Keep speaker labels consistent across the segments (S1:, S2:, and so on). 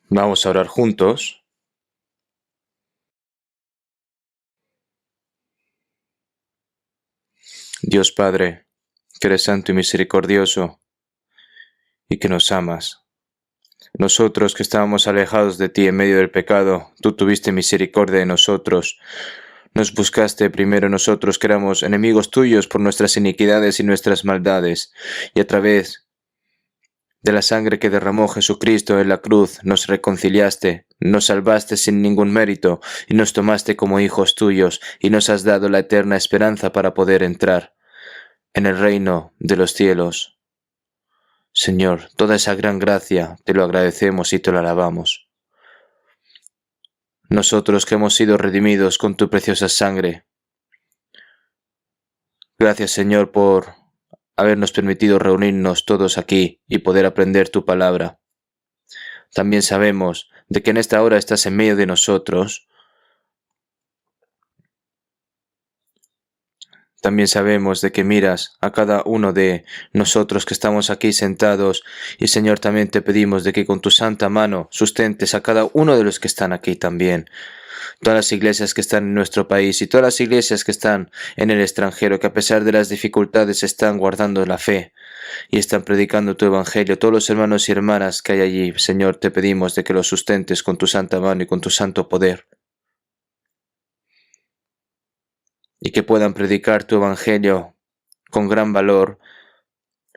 S1: Vamos a orar juntos. Dios Padre, que eres santo y misericordioso y que nos amas. Nosotros que estábamos alejados de ti en medio del pecado, tú tuviste misericordia de nosotros. Nos buscaste primero nosotros que éramos enemigos tuyos por nuestras iniquidades y nuestras maldades, y a través de la sangre que derramó Jesucristo en la cruz nos reconciliaste, nos salvaste sin ningún mérito y nos tomaste como hijos tuyos y nos has dado la eterna esperanza para poder entrar en el reino de los cielos. Señor, toda esa gran gracia te lo agradecemos y te lo alabamos. Nosotros que hemos sido redimidos con tu preciosa sangre. Gracias, Señor, por habernos permitido reunirnos todos aquí y poder aprender tu palabra. También sabemos de que en esta hora estás en medio de nosotros. También sabemos de que miras a cada uno de nosotros que estamos aquí sentados y Señor también te pedimos de que con tu santa mano sustentes a cada uno de los que están aquí también. Todas las iglesias que están en nuestro país y todas las iglesias que están en el extranjero que a pesar de las dificultades están guardando la fe y están predicando tu evangelio. Todos los hermanos y hermanas que hay allí, Señor, te pedimos de que los sustentes con tu santa mano y con tu santo poder. Y que puedan predicar tu evangelio con gran valor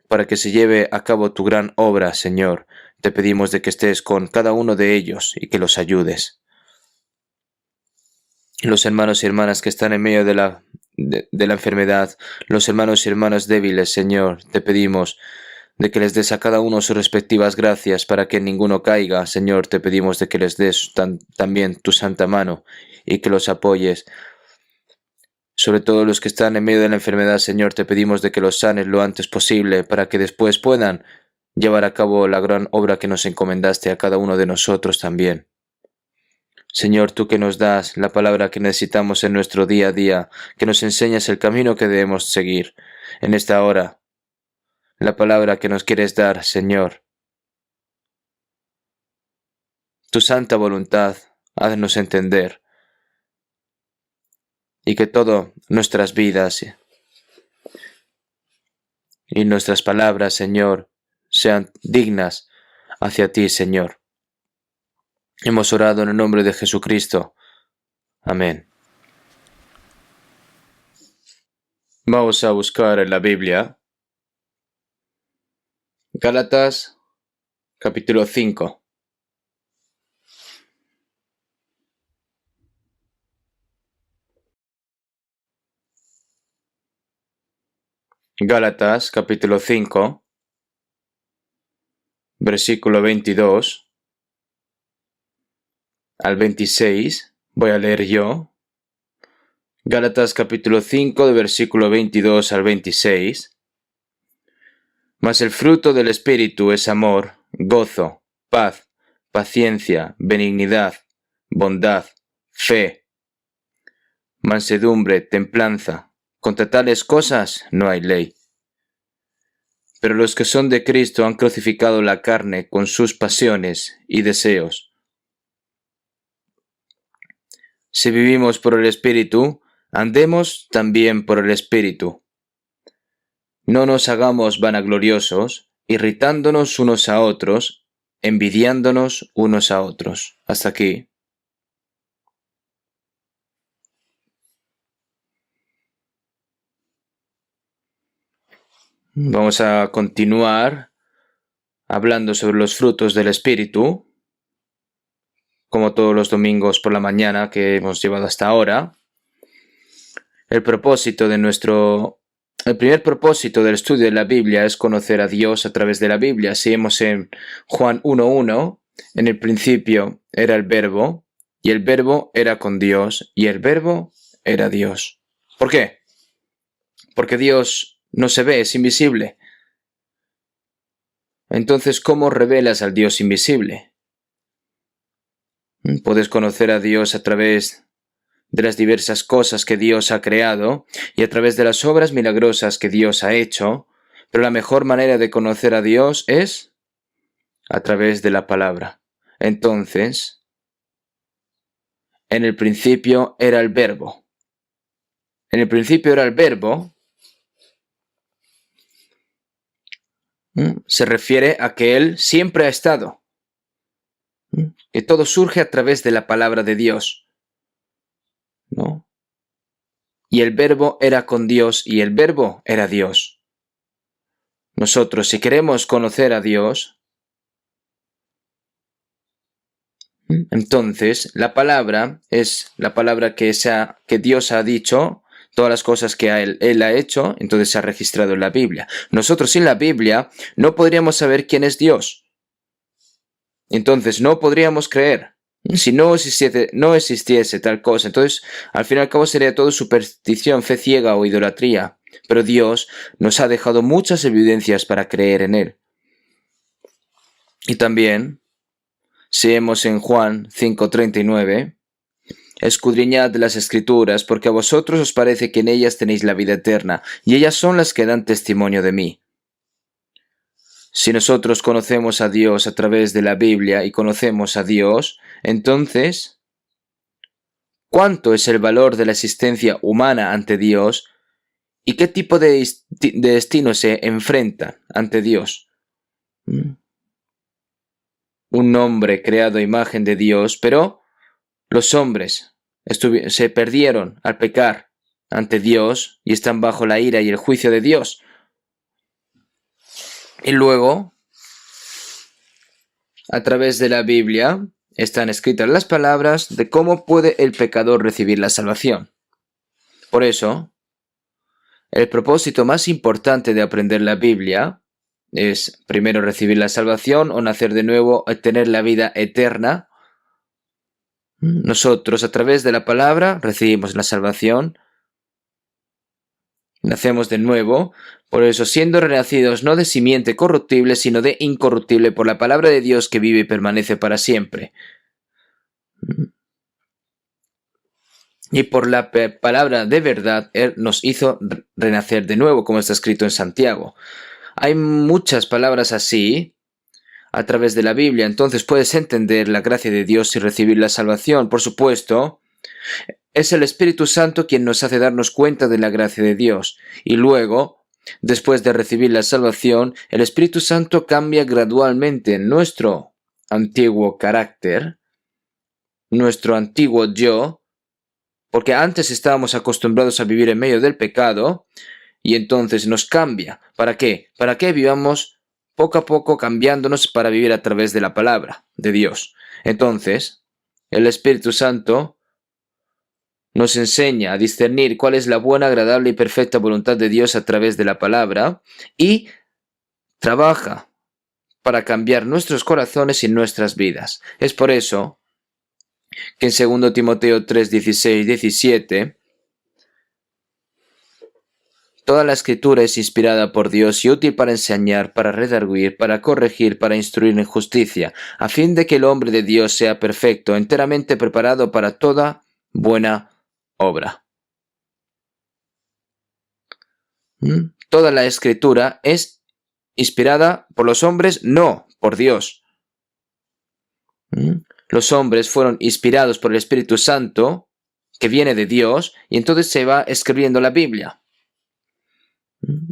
S1: para que se lleve a cabo tu gran obra, Señor. Te pedimos de que estés con cada uno de ellos y que los ayudes. Los hermanos y hermanas que están en medio de la enfermedad, los hermanos y hermanas débiles, Señor, te pedimos de que les des a cada uno sus respectivas gracias para que ninguno caiga. Señor, te pedimos de que les des también tu santa mano y que los apoyes. Sobre todo los que están en medio de la enfermedad, Señor, te pedimos de que los sanes lo antes posible para que después puedan llevar a cabo la gran obra que nos encomendaste a cada uno de nosotros también. Señor, tú que nos das la palabra que necesitamos en nuestro día a día, que nos enseñas el camino que debemos seguir en esta hora, la palabra que nos quieres dar, Señor. Tu santa voluntad, haznos entender y que todas nuestras vidas y nuestras palabras, Señor, sean dignas hacia ti, Señor. Hemos orado en el nombre de Jesucristo. Amén. Vamos a buscar en la Biblia Gálatas capítulo 5. Gálatas capítulo 5, versículo 22 al 26. Voy a leer yo. Gálatas capítulo 5, de versículo 22 al 26. Mas el fruto del Espíritu es amor, gozo, paz, paciencia, benignidad, bondad, fe, mansedumbre, templanza. Contra tales cosas no hay ley. Pero los que son de Cristo han crucificado la carne con sus pasiones y deseos. Si vivimos por el Espíritu, andemos también por el Espíritu. No nos hagamos vanagloriosos, irritándonos unos a otros, envidiándonos unos a otros. Hasta aquí. Vamos a continuar hablando sobre los frutos del Espíritu, como todos los domingos por la mañana que hemos llevado hasta ahora. El primer propósito del estudio de la Biblia es conocer a Dios a través de la Biblia. Si vemos en Juan 1:1, en el principio era el Verbo, y el Verbo era con Dios, y el Verbo era Dios. ¿Por qué? Porque Dios no se ve, es invisible. Entonces, ¿cómo revelas al Dios invisible? Puedes conocer a Dios a través de las diversas cosas que Dios ha creado y a través de las obras milagrosas que Dios ha hecho, pero la mejor manera de conocer a Dios es a través de la palabra. Entonces, en el principio era el Verbo. En el principio era el Verbo. Se refiere a que Él siempre ha estado. Que todo surge a través de la palabra de Dios, ¿no? Y el Verbo era con Dios y el Verbo era Dios. Nosotros, si queremos conocer a Dios, entonces la palabra es la palabra que Dios ha dicho, todas las cosas que Él ha hecho, entonces se ha registrado en la Biblia. Nosotros sin la Biblia no podríamos saber quién es Dios. Entonces no podríamos creer. Si no existiese tal cosa, entonces al fin y al cabo sería todo superstición, fe ciega o idolatría. Pero Dios nos ha dejado muchas evidencias para creer en Él. Y también, si vemos en Juan 5:39, escudriñad las Escrituras, porque a vosotros os parece que en ellas tenéis la vida eterna, y ellas son las que dan testimonio de mí. Si nosotros conocemos a Dios a través de la Biblia y conocemos a Dios, entonces, ¿cuánto es el valor de la existencia humana ante Dios y qué tipo de destino se enfrenta ante Dios? Un hombre creado a imagen de Dios, pero los hombres se perdieron al pecar ante Dios y están bajo la ira y el juicio de Dios. Y luego, a través de la Biblia, están escritas las palabras de cómo puede el pecador recibir la salvación. Por eso, el propósito más importante de aprender la Biblia es primero recibir la salvación o nacer de nuevo, obtener la vida eterna. Nosotros, a través de la palabra, recibimos la salvación. Nacemos de nuevo, por eso siendo renacidos no de simiente corruptible, sino de incorruptible por la palabra de Dios que vive y permanece para siempre. Y por la palabra de verdad, Él nos hizo renacer de nuevo, como está escrito en Santiago. Hay muchas palabras así a través de la Biblia, entonces puedes entender la gracia de Dios y recibir la salvación. Por supuesto, es el Espíritu Santo quien nos hace darnos cuenta de la gracia de Dios. Y luego, después de recibir la salvación, el Espíritu Santo cambia gradualmente nuestro antiguo carácter, nuestro antiguo yo, porque antes estábamos acostumbrados a vivir en medio del pecado, y entonces nos cambia. ¿Para qué? Para que vivamos poco a poco cambiándonos para vivir a través de la palabra de Dios. Entonces, el Espíritu Santo nos enseña a discernir cuál es la buena, agradable y perfecta voluntad de Dios a través de la palabra y trabaja para cambiar nuestros corazones y nuestras vidas. Es por eso que en 2 Timoteo 3, 16 y 17 toda la Escritura es inspirada por Dios y útil para enseñar, para redarguir, para corregir, para instruir en justicia, a fin de que el hombre de Dios sea perfecto, enteramente preparado para toda buena obra. Toda la Escritura es inspirada por los hombres, no por Dios. Los hombres fueron inspirados por el Espíritu Santo, que viene de Dios, y entonces se va escribiendo la Biblia.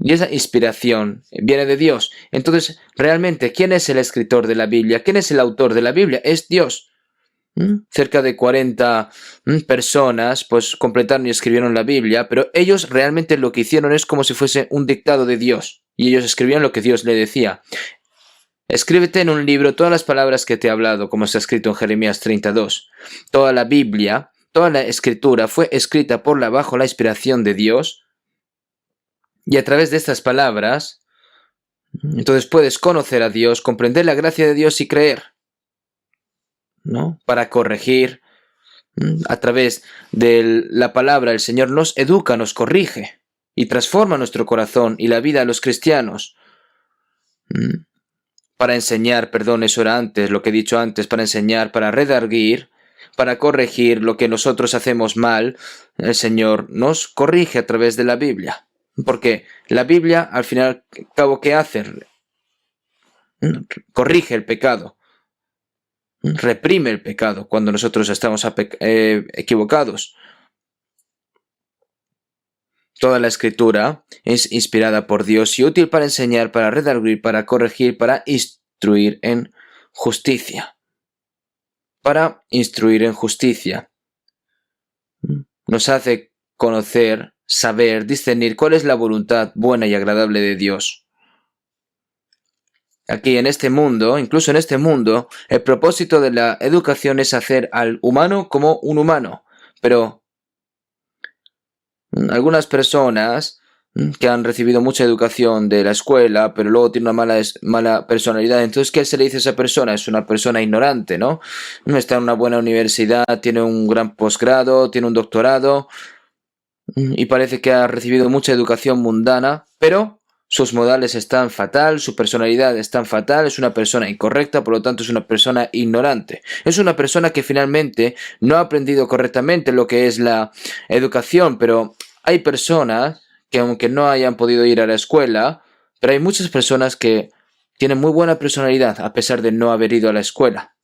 S1: Y esa inspiración viene de Dios. Entonces, realmente, ¿quién es el escritor de la Biblia? ¿Quién es el autor de la Biblia? Es Dios. Cerca de 40 personas pues completaron y escribieron la Biblia, pero ellos realmente lo que hicieron es como si fuese un dictado de Dios. Y ellos escribían lo que Dios le decía. Escríbete en un libro todas las palabras que te he hablado, como está escrito en Jeremías 32. Toda la Biblia, toda la escritura fue escrita bajo la inspiración de Dios. Y a través de estas palabras, entonces puedes conocer a Dios, comprender la gracia de Dios y creer, ¿no? Para corregir, a través de la palabra, el Señor nos educa, nos corrige y transforma nuestro corazón y la vida de los cristianos. Para enseñar, eso era antes, lo que he dicho antes, para enseñar, para redarguir, para corregir lo que nosotros hacemos mal, el Señor nos corrige a través de la Biblia. Porque la Biblia, al final y al cabo, ¿qué hace? Corrige el pecado. reprime el pecado cuando nosotros estamos equivocados. Toda la escritura es inspirada por Dios y útil para enseñar, para redarguir, para corregir, para instruir en justicia. Para instruir en justicia. Nos hace conocer, saber, discernir cuál es la voluntad buena y agradable de Dios. Aquí en este mundo, incluso en este mundo, el propósito de la educación es hacer al humano como un humano. Pero algunas personas que han recibido mucha educación de la escuela, pero luego tienen una mala personalidad, entonces ¿qué se le dice a esa persona? Es una persona ignorante, ¿no? No está en una buena universidad, tiene un gran posgrado, tiene un doctorado y parece que ha recibido mucha educación mundana, pero sus modales están fatal, su personalidad está fatal, es una persona incorrecta, por lo tanto es una persona ignorante. Es una persona que finalmente no ha aprendido correctamente lo que es la educación, pero hay personas que aunque no hayan podido ir a la escuela, pero hay muchas personas que tienen muy buena personalidad a pesar de no haber ido a la escuela.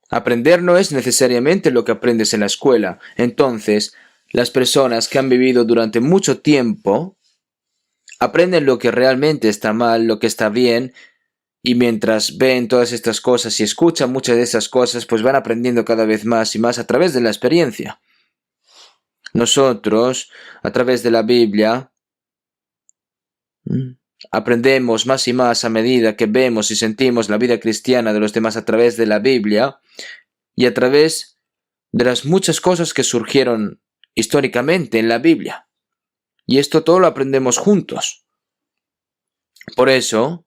S1: Aprender no es necesariamente lo que aprendes en la escuela. Entonces, las personas que han vivido durante mucho tiempo aprenden lo que realmente está mal, lo que está bien, y mientras ven todas estas cosas y escuchan muchas de esas cosas, pues van aprendiendo cada vez más y más a través de la experiencia. Nosotros, a través de la Biblia, aprendemos más y más a medida que vemos y sentimos la vida cristiana de los demás a través de la Biblia y a través de las muchas cosas que surgieron históricamente en la Biblia. Y esto todo lo aprendemos juntos. Por eso,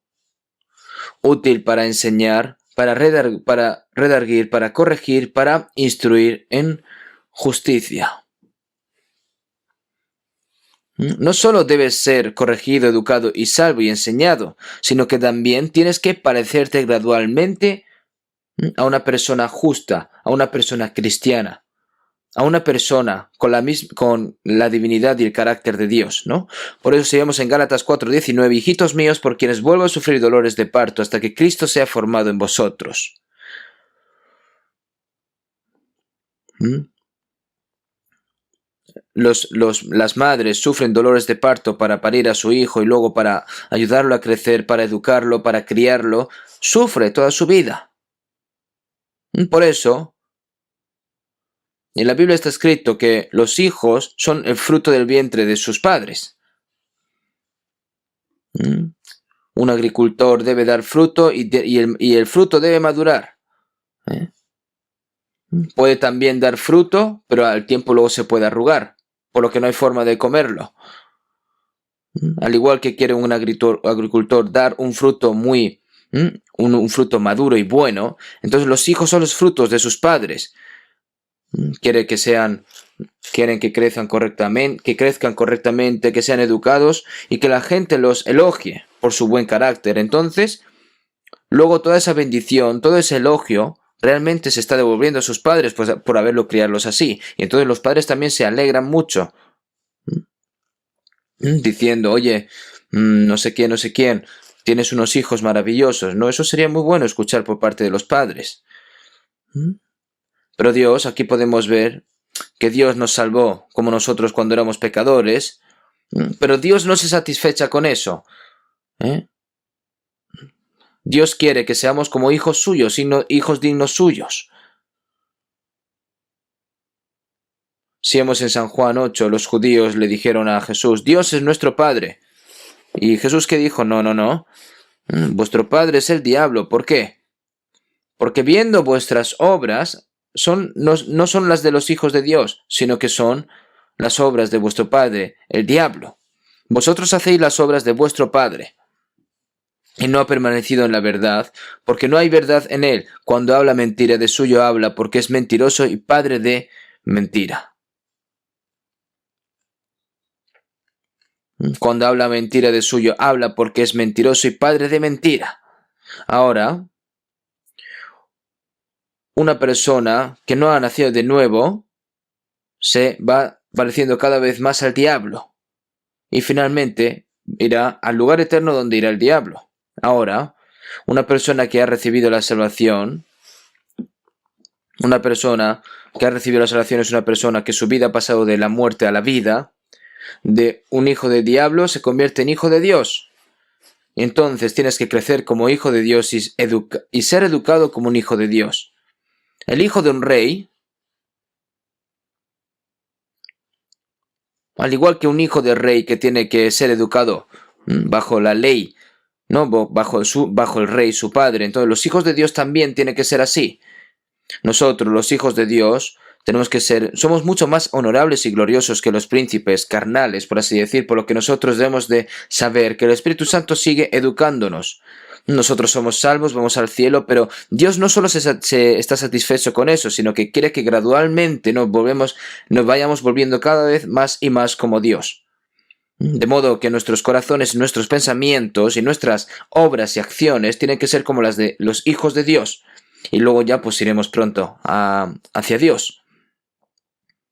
S1: útil para enseñar, para redarguir, para corregir, para instruir en justicia. No solo debes ser corregido, educado y salvo y enseñado, sino que también tienes que parecerte gradualmente a una persona justa, a una persona cristiana, a una persona con la divinidad y el carácter de Dios, ¿no? Por eso seguimos en Gálatas 4:19, hijitos míos, por quienes vuelvo a sufrir dolores de parto hasta que Cristo sea formado en vosotros. Las madres sufren dolores de parto para parir a su hijo y luego para ayudarlo a crecer, para educarlo, para criarlo. Sufre toda su vida. Por eso, en la Biblia está escrito que los hijos son el fruto del vientre de sus padres. Un agricultor debe dar fruto y el fruto debe madurar. Puede también dar fruto, pero al tiempo luego se puede arrugar, por lo que no hay forma de comerlo. Al igual que quiere un agricultor dar un fruto un fruto maduro y bueno, entonces los hijos son los frutos de sus padres. Quieren que crezcan correctamente, que sean educados y que la gente los elogie por su buen carácter. Entonces, luego toda esa bendición, todo ese elogio, realmente se está devolviendo a sus padres por haberlo criarlos así. Y entonces los padres también se alegran mucho, diciendo, oye, no sé quién, tienes unos hijos maravillosos, ¿no? Eso sería muy bueno escuchar por parte de los padres. Pero Dios, aquí podemos ver que Dios nos salvó como nosotros cuando éramos pecadores, pero Dios no se satisfecha con eso. Dios quiere que seamos como hijos suyos, hijos dignos suyos. Si vemos en San Juan 8, los judíos le dijeron a Jesús, Dios es nuestro Padre. Y Jesús que dijo, no, vuestro padre es el diablo. ¿Por qué? Porque viendo vuestras obras, no son las de los hijos de Dios, sino que son las obras de vuestro padre, el diablo. Vosotros hacéis las obras de vuestro padre. Y no ha permanecido en la verdad, porque no hay verdad en él. Cuando habla mentira, de suyo habla, porque es mentiroso y padre de mentira. Cuando habla mentira de suyo, habla porque es mentiroso y padre de mentira. Ahora, una persona que no ha nacido de nuevo se va pareciendo cada vez más al diablo y finalmente irá al lugar eterno donde irá el diablo. Ahora, Una persona que ha recibido la salvación, una persona que ha recibido la salvación es una persona que su vida ha pasado de la muerte a la vida, de un hijo de diablo se convierte en hijo de Dios. Y entonces tienes que crecer como hijo de Dios y ser educado como un hijo de Dios. El hijo de un rey, al igual que un hijo de rey que tiene que ser educado bajo la ley, no bajo el rey, su padre, entonces los hijos de Dios también tienen que ser así. Nosotros, los hijos de Dios, somos mucho más honorables y gloriosos que los príncipes carnales, por así decir, por lo que nosotros debemos de saber que el Espíritu Santo sigue educándonos. Nosotros somos salvos, vamos al cielo, pero Dios no solo se está satisfecho con eso, sino que quiere que gradualmente nos vayamos volviendo cada vez más y más como Dios. De modo que nuestros corazones, nuestros pensamientos y nuestras obras y acciones tienen que ser como las de los hijos de Dios. Y luego ya pues iremos pronto hacia Dios.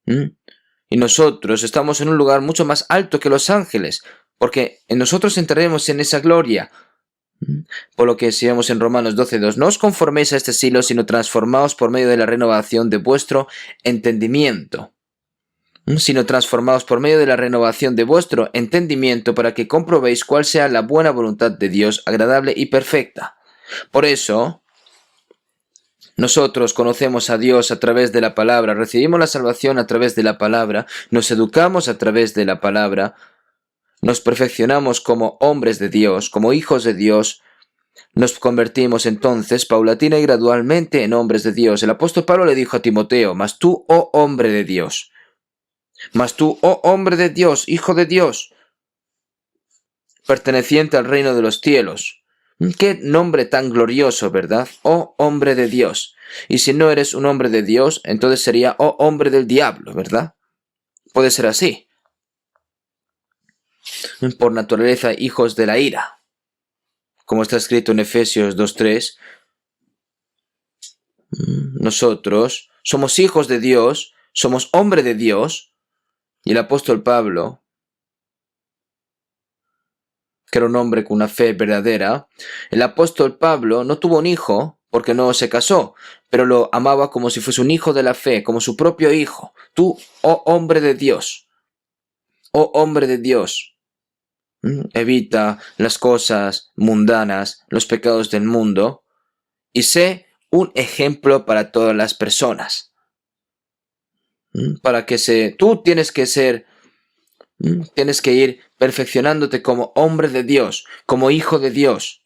S1: Y nosotros estamos en un lugar mucho más alto que los ángeles, porque nosotros entraremos en esa gloria. Por lo que si vemos en Romanos 12:2, no os conforméis a este siglo, sino transformaos por medio de la renovación de vuestro entendimiento. Sino transformaos por medio de la renovación de vuestro entendimiento para que comprobéis cuál sea la buena voluntad de Dios, agradable y perfecta. Por eso, nosotros conocemos a Dios a través de la palabra, recibimos la salvación a través de la palabra, nos educamos a través de la palabra, nos perfeccionamos como hombres de Dios, como hijos de Dios, nos convertimos entonces paulatina y gradualmente en hombres de Dios. El apóstol Pablo le dijo a Timoteo, mas tú, oh hombre de Dios, hijo de Dios, perteneciente al reino de los cielos. Qué nombre tan glorioso, ¿verdad? Oh hombre de Dios. Y si no eres un hombre de Dios, entonces sería oh hombre del diablo, ¿verdad? Puede ser así. Por naturaleza, hijos de la ira. Como está escrito en Efesios 2:3, nosotros somos hijos de Dios, somos hombre de Dios, y el apóstol Pablo, que era un hombre con una fe verdadera, el apóstol Pablo no tuvo un hijo porque no se casó, pero lo amaba como si fuese un hijo de la fe, como su propio hijo. Tú, oh hombre de Dios, evita las cosas mundanas, los pecados del mundo, y sé un ejemplo para todas las personas. Tú tienes que ir perfeccionándote como hombre de Dios, como hijo de Dios.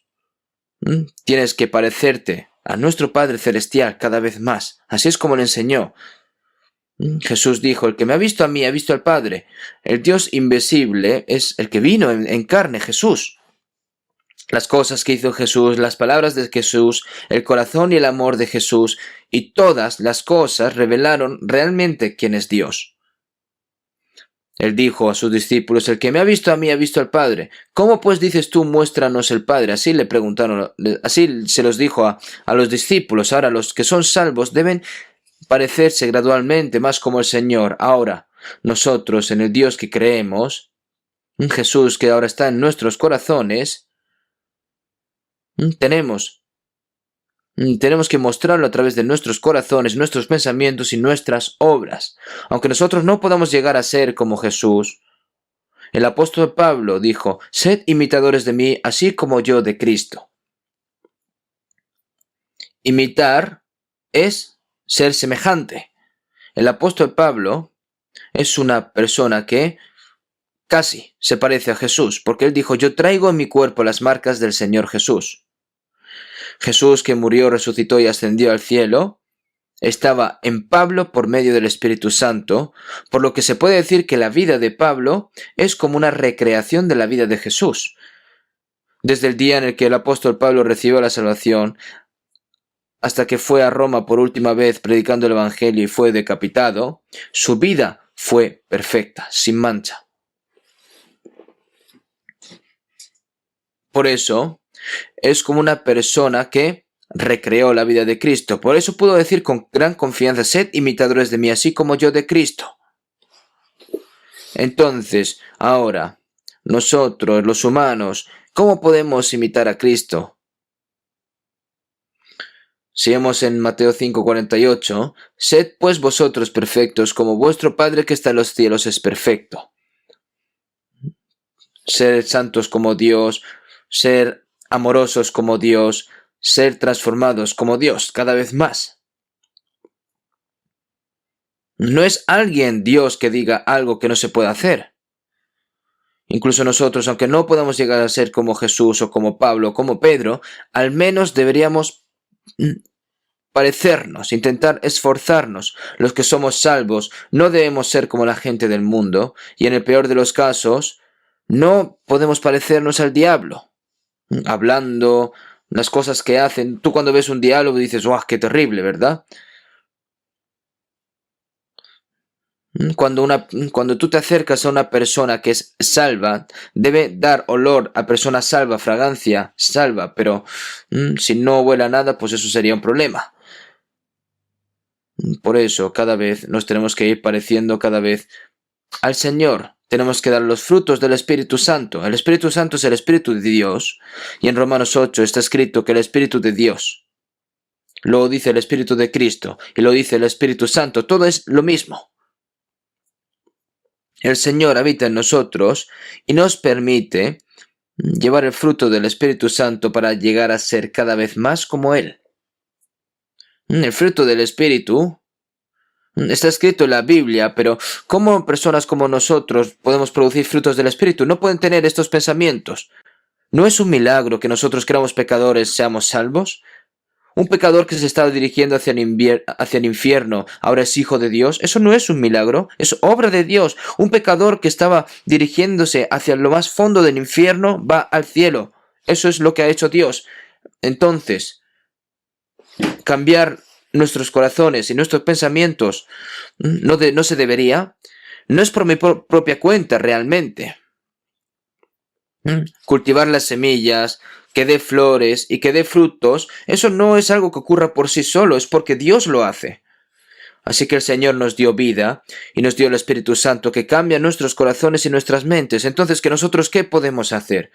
S1: Tienes que parecerte a nuestro Padre Celestial cada vez más. Así es como le enseñó. Jesús dijo, el que me ha visto a mí, ha visto al Padre. El Dios invisible es el que vino en carne, Jesús. Las cosas que hizo Jesús, las palabras de Jesús, el corazón y el amor de Jesús, y todas las cosas revelaron realmente quién es Dios. Él dijo a sus discípulos, el que me ha visto a mí ha visto al Padre. ¿Cómo pues dices tú, muéstranos el Padre? Así le preguntaron, así se los dijo a los discípulos. Ahora los que son salvos deben parecerse gradualmente más como el Señor. Ahora, nosotros en el Dios que creemos, en Jesús que ahora está en nuestros corazones, tenemos que mostrarlo a través de nuestros corazones, nuestros pensamientos y nuestras obras. Aunque nosotros no podamos llegar a ser como Jesús, el apóstol Pablo dijo, sed imitadores de mí, así como yo de Cristo. Imitar es ser semejante. El apóstol Pablo es una persona que casi se parece a Jesús, porque él dijo, yo traigo en mi cuerpo las marcas del Señor Jesús. Jesús, que murió, resucitó y ascendió al cielo, estaba en Pablo por medio del Espíritu Santo, por lo que se puede decir que la vida de Pablo es como una recreación de la vida de Jesús. Desde el día en el que el apóstol Pablo recibió la salvación, hasta que fue a Roma por última vez predicando el Evangelio y fue decapitado, su vida fue perfecta, sin mancha. Por eso, es como una persona que recreó la vida de Cristo. Por eso puedo decir con gran confianza, sed imitadores de mí, así como yo de Cristo. Entonces, ahora, nosotros, los humanos, ¿cómo podemos imitar a Cristo? Si vemos en Mateo 5:48, sed pues vosotros perfectos como vuestro Padre que está en los cielos es perfecto. Ser santos como Dios, ser amorosos como Dios, ser transformados como Dios cada vez más. No es alguien Dios que diga algo que no se puede hacer. Incluso nosotros, aunque no podamos llegar a ser como Jesús o como Pablo o como Pedro, al menos deberíamos parecernos, intentar esforzarnos. Los que somos salvos no debemos ser como la gente del mundo y en el peor de los casos no podemos parecernos al diablo, hablando las cosas que hacen. Tú cuando ves un diálogo dices, ¡guau, qué terrible!, ¿verdad? Cuando tú te acercas a una persona que es salva, debe dar olor a persona salva, fragancia salva, pero si no huele a nada, pues eso sería un problema. Por eso, cada vez nos tenemos que ir pareciendo cada vez al Señor. Tenemos que dar los frutos del Espíritu Santo. El Espíritu Santo es el Espíritu de Dios. Y en Romanos 8 está escrito que el Espíritu de Dios, lo dice el Espíritu de Cristo y lo dice el Espíritu Santo. Todo es lo mismo. El Señor habita en nosotros y nos permite llevar el fruto del Espíritu Santo para llegar a ser cada vez más como Él. El fruto del Espíritu está escrito en la Biblia, pero ¿cómo personas como nosotros podemos producir frutos del Espíritu? No pueden tener estos pensamientos. ¿No es un milagro que nosotros que éramos pecadores seamos salvos? Un pecador que se estaba dirigiendo hacia el infierno ahora es hijo de Dios. Eso no es un milagro, es obra de Dios. Un pecador que estaba dirigiéndose hacia lo más fondo del infierno va al cielo. Eso es lo que ha hecho Dios. Entonces, cambiar nuestros corazones y nuestros pensamientos no se debería. No es por mi propia cuenta realmente. Cultivar las semillas, que dé flores y que dé frutos, eso no es algo que ocurra por sí solo, es porque Dios lo hace. Así que el Señor nos dio vida y nos dio el Espíritu Santo que cambia nuestros corazones y nuestras mentes. Entonces, ¿que nosotros qué podemos hacer?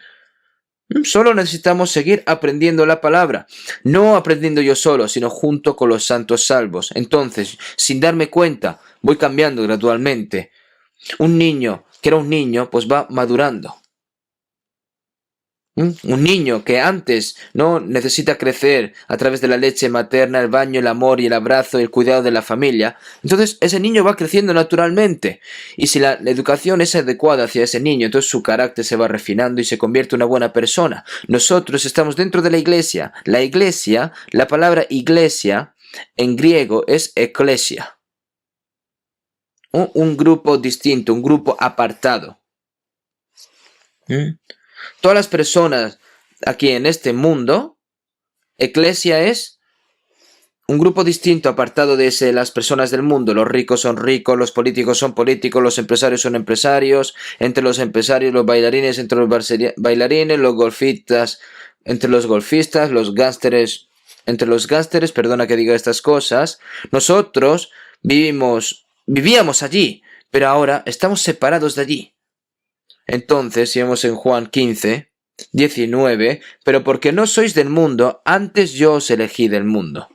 S1: Solo necesitamos seguir aprendiendo la palabra, no aprendiendo yo solo, sino junto con los santos salvos. Entonces, sin darme cuenta, voy cambiando gradualmente. Un niño, que era un niño, pues va madurando. Un niño que antes no necesita crecer a través de la leche materna, el baño, el amor y el abrazo y el cuidado de la familia. Entonces ese niño va creciendo naturalmente. Y si la educación es adecuada hacia ese niño, entonces su carácter se va refinando y se convierte en una buena persona. Nosotros estamos dentro de la iglesia. La iglesia, la palabra iglesia en griego es eklesia. Un grupo distinto, un grupo apartado. Todas las personas aquí en este mundo, Eclesia es un grupo distinto, apartado de las personas del mundo. Los ricos son ricos, los políticos son políticos, los empresarios son empresarios, entre los empresarios los bailarines, entre los bailarines, los golfistas, entre los golfistas, los gángsteres, entre los gángsteres, perdona que diga estas cosas. Nosotros vivíamos allí, pero ahora estamos separados de allí. Entonces, si vemos en Juan 15, 19, pero porque no sois del mundo, antes yo os elegí del mundo.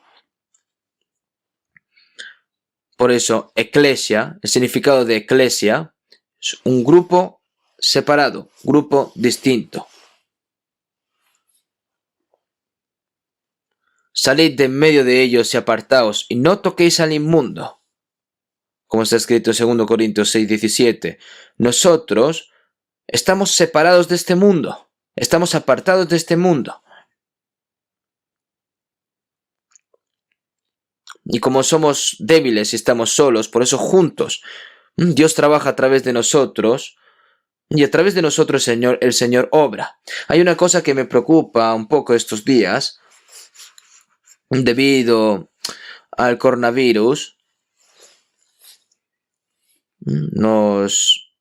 S1: Por eso, eclesia, el significado de eclesia, es un grupo separado, grupo distinto. Salid de en medio de ellos y apartaos, y no toquéis al inmundo. Como está escrito en 2 Corintios 6, 17. Nosotros estamos separados de este mundo. Estamos apartados de este mundo. Y como somos débiles y estamos solos, por eso juntos, Dios trabaja a través de nosotros y a través de nosotros el Señor obra. Hay una cosa que me preocupa un poco estos días debido al coronavirus. Nos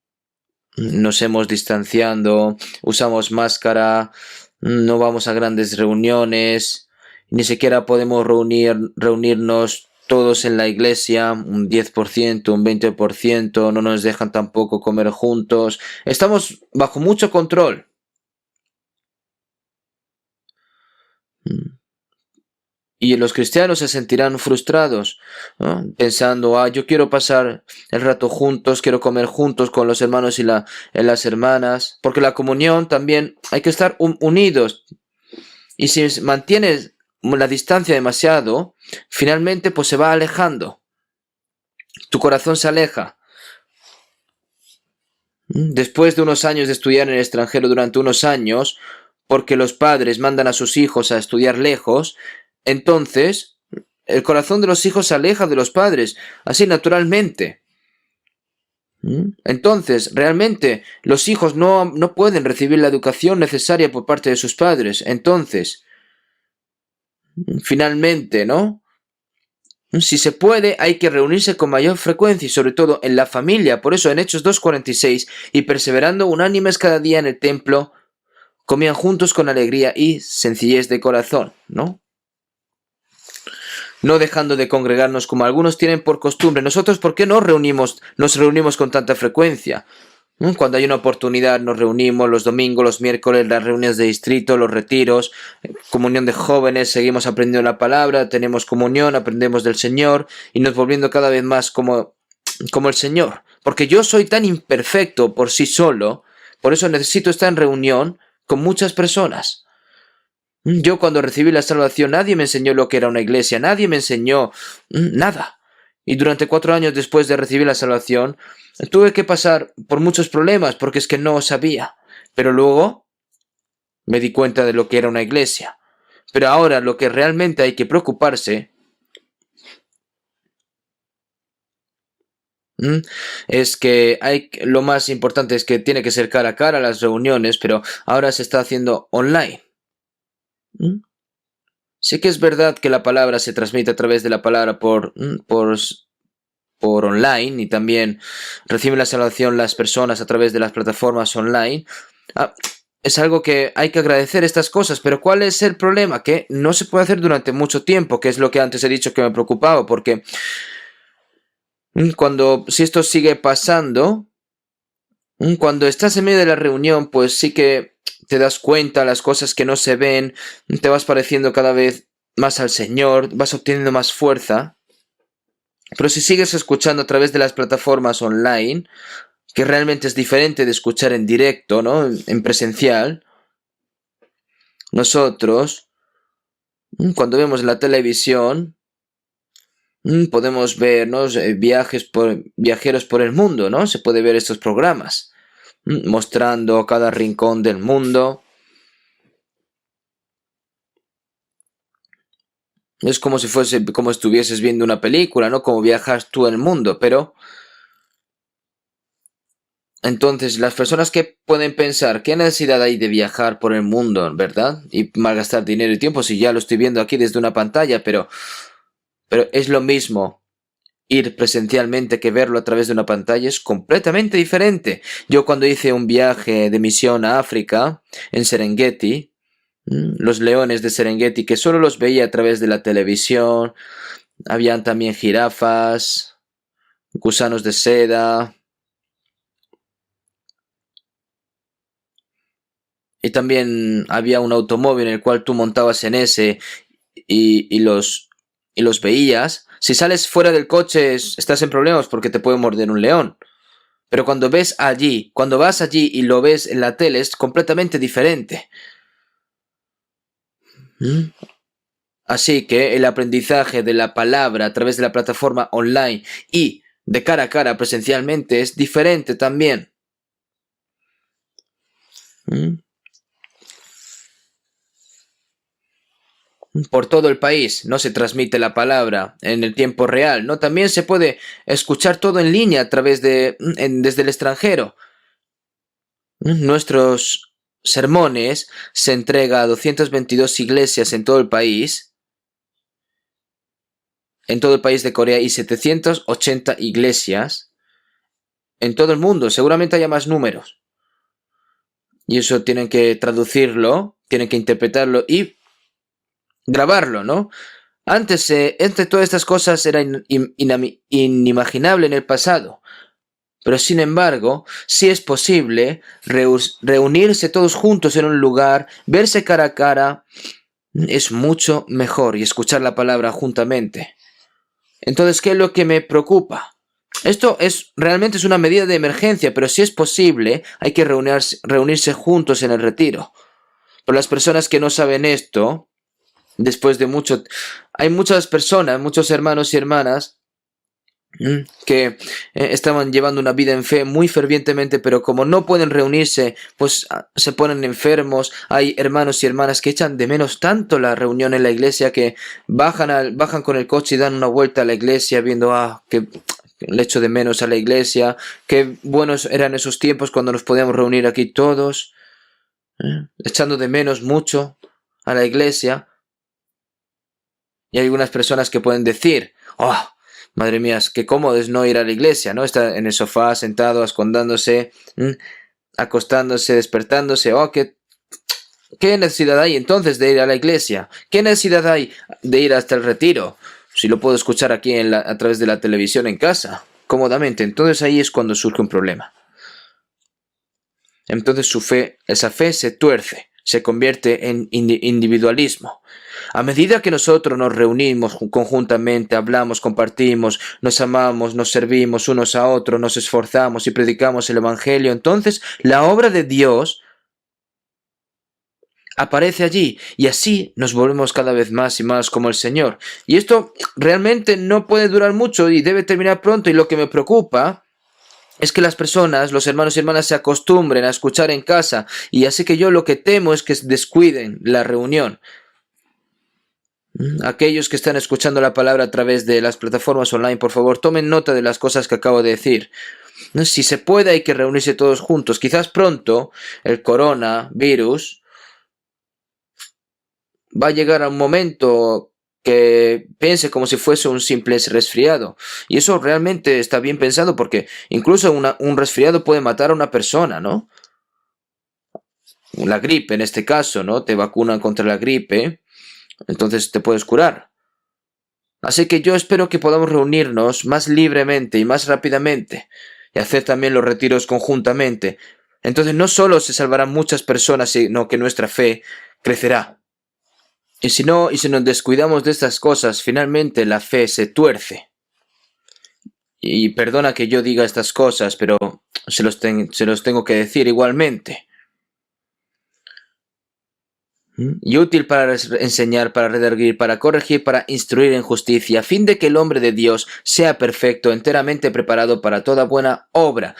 S1: hemos distanciado, usamos máscara, no vamos a grandes reuniones, ni siquiera podemos reunirnos todos en la iglesia, un 10%, un 20%, no nos dejan tampoco comer juntos. Estamos bajo mucho control. Y los cristianos se sentirán frustrados, ¿no? Pensando, yo quiero pasar el rato juntos, quiero comer juntos con los hermanos y las hermanas, porque la comunión también hay que estar unidos. Y si mantienes la distancia demasiado, finalmente pues se va alejando. Tu corazón se aleja. Después de unos años de estudiar en el extranjero durante unos años, porque los padres mandan a sus hijos a estudiar lejos, entonces el corazón de los hijos se aleja de los padres, así naturalmente. Entonces, realmente, los hijos no pueden recibir la educación necesaria por parte de sus padres. Entonces, finalmente, ¿no? Si se puede, hay que reunirse con mayor frecuencia y sobre todo en la familia. Por eso en Hechos 2:46, y perseverando unánimes cada día en el templo, comían juntos con alegría y sencillez de corazón, ¿no? No dejando de congregarnos como algunos tienen por costumbre. Nosotros, ¿por qué nos reunimos con tanta frecuencia? Cuando hay una oportunidad nos reunimos los domingos, los miércoles, las reuniones de distrito, los retiros, comunión de jóvenes, seguimos aprendiendo la palabra, tenemos comunión, aprendemos del Señor y nos volviendo cada vez más como el Señor. Porque yo soy tan imperfecto por sí solo, por eso necesito estar en reunión con muchas personas. Yo cuando recibí la salvación nadie me enseñó lo que era una iglesia, nadie me enseñó nada. Y durante 4 años después de recibir la salvación tuve que pasar por muchos problemas porque es que no sabía. Pero luego me di cuenta de lo que era una iglesia. Pero ahora lo que realmente hay que preocuparse es que lo más importante es que tiene que ser cara a cara las reuniones, pero ahora se está haciendo online. Sí que es verdad que la palabra se transmite a través de la palabra por online y también reciben la salvación las personas a través de las plataformas online. Es algo que hay que agradecer estas cosas, pero ¿cuál es el problema? Que no se puede hacer durante mucho tiempo, que es lo que antes he dicho que me preocupaba, porque si esto sigue pasando, cuando estás en medio de la reunión, pues sí que te das cuenta las cosas que no se ven, te vas pareciendo cada vez más al Señor, vas obteniendo más fuerza. Pero si sigues escuchando a través de las plataformas online, que realmente es diferente de escuchar en directo, ¿no? En presencial, nosotros, cuando vemos la televisión, podemos ver, ¿no? Viajeros por el mundo, ¿no? Se puede ver estos programas, mostrando cada rincón del mundo. Es como si como estuvieses viendo una película, ¿no? Como viajas tú en el mundo, pero entonces las personas que pueden pensar, ¿qué necesidad hay de viajar por el mundo, verdad? Y malgastar dinero y tiempo si ya lo estoy viendo aquí desde una pantalla, pero es lo mismo ir presencialmente que verlo a través de una pantalla, es completamente diferente. Yo cuando hice un viaje de misión a África, en Serengeti, los leones de Serengeti, que solo los veía a través de la televisión, habían también jirafas, gusanos de seda, y también había un automóvil en el cual tú montabas en ese y los veías. Si sales fuera del coche estás en problemas porque te puede morder un león. Pero cuando vas allí y lo ves en la tele es completamente diferente. Así que el aprendizaje de la palabra a través de la plataforma online y de cara a cara presencialmente es diferente también. Por todo el país no se transmite la palabra en el tiempo real, ¿no? También se puede escuchar todo en línea a través desde el extranjero. Nuestros sermones se entrega a 222 iglesias en todo el país de Corea y 780 iglesias en todo el mundo. Seguramente haya más números. Y eso tienen que traducirlo, tienen que interpretarlo y grabarlo, ¿no? Antes, entre todas estas cosas era inimaginable en el pasado. Pero sin embargo, sí es posible reunirse todos juntos en un lugar, verse cara a cara es mucho mejor y escuchar la palabra juntamente. Entonces, ¿qué es lo que me preocupa? Esto realmente es una medida de emergencia, pero si es posible, hay que reunirse juntos en el retiro. Pero las personas que no saben esto, después de mucho... Hay muchas personas, muchos hermanos y hermanas que estaban llevando una vida en fe muy fervientemente, pero como no pueden reunirse, pues se ponen enfermos. Hay hermanos y hermanas que echan de menos tanto la reunión en la iglesia que bajan con el coche y dan una vuelta a la iglesia viendo, que le echo de menos a la iglesia, qué buenos eran esos tiempos cuando nos podíamos reunir aquí todos, echando de menos mucho a la iglesia. Y hay algunas personas que pueden decir, madre mía, qué cómodo es no ir a la iglesia, ¿no? Está en el sofá, sentado, escondándose, acostándose, despertándose. ¿Qué necesidad hay entonces de ir a la iglesia? ¿Qué necesidad hay de ir hasta el retiro? Si lo puedo escuchar aquí a través de la televisión en casa, cómodamente. Entonces ahí es cuando surge un problema. Entonces esa fe se tuerce, se convierte en individualismo. A medida que nosotros nos reunimos conjuntamente, hablamos, compartimos, nos amamos, nos servimos unos a otros, nos esforzamos y predicamos el Evangelio, entonces la obra de Dios aparece allí y así nos volvemos cada vez más y más como el Señor. Y esto realmente no puede durar mucho y debe terminar pronto, y lo que me preocupa es que las personas, los hermanos y hermanas, se acostumbren a escuchar en casa, y así que yo lo que temo es que descuiden la reunión. Aquellos que están escuchando la palabra a través de las plataformas online, por favor, tomen nota de las cosas que acabo de decir. Si se puede, hay que reunirse todos juntos. Quizás pronto el coronavirus va a llegar a un momento que piense como si fuese un simple resfriado. Y eso realmente está bien pensado, porque incluso un resfriado puede matar a una persona, ¿no? La gripe en este caso, ¿no? Te vacunan contra la gripe, entonces te puedes curar. Así que yo espero que podamos reunirnos más libremente y más rápidamente y hacer también los retiros conjuntamente. Entonces no solo se salvarán muchas personas, sino que nuestra fe crecerá. Y si nos descuidamos de estas cosas, finalmente la fe se tuerce. Y perdona que yo diga estas cosas, pero se los tengo que decir igualmente. Y útil para enseñar, para redarguir, para corregir, para instruir en justicia, a fin de que el hombre de Dios sea perfecto, enteramente preparado para toda buena obra,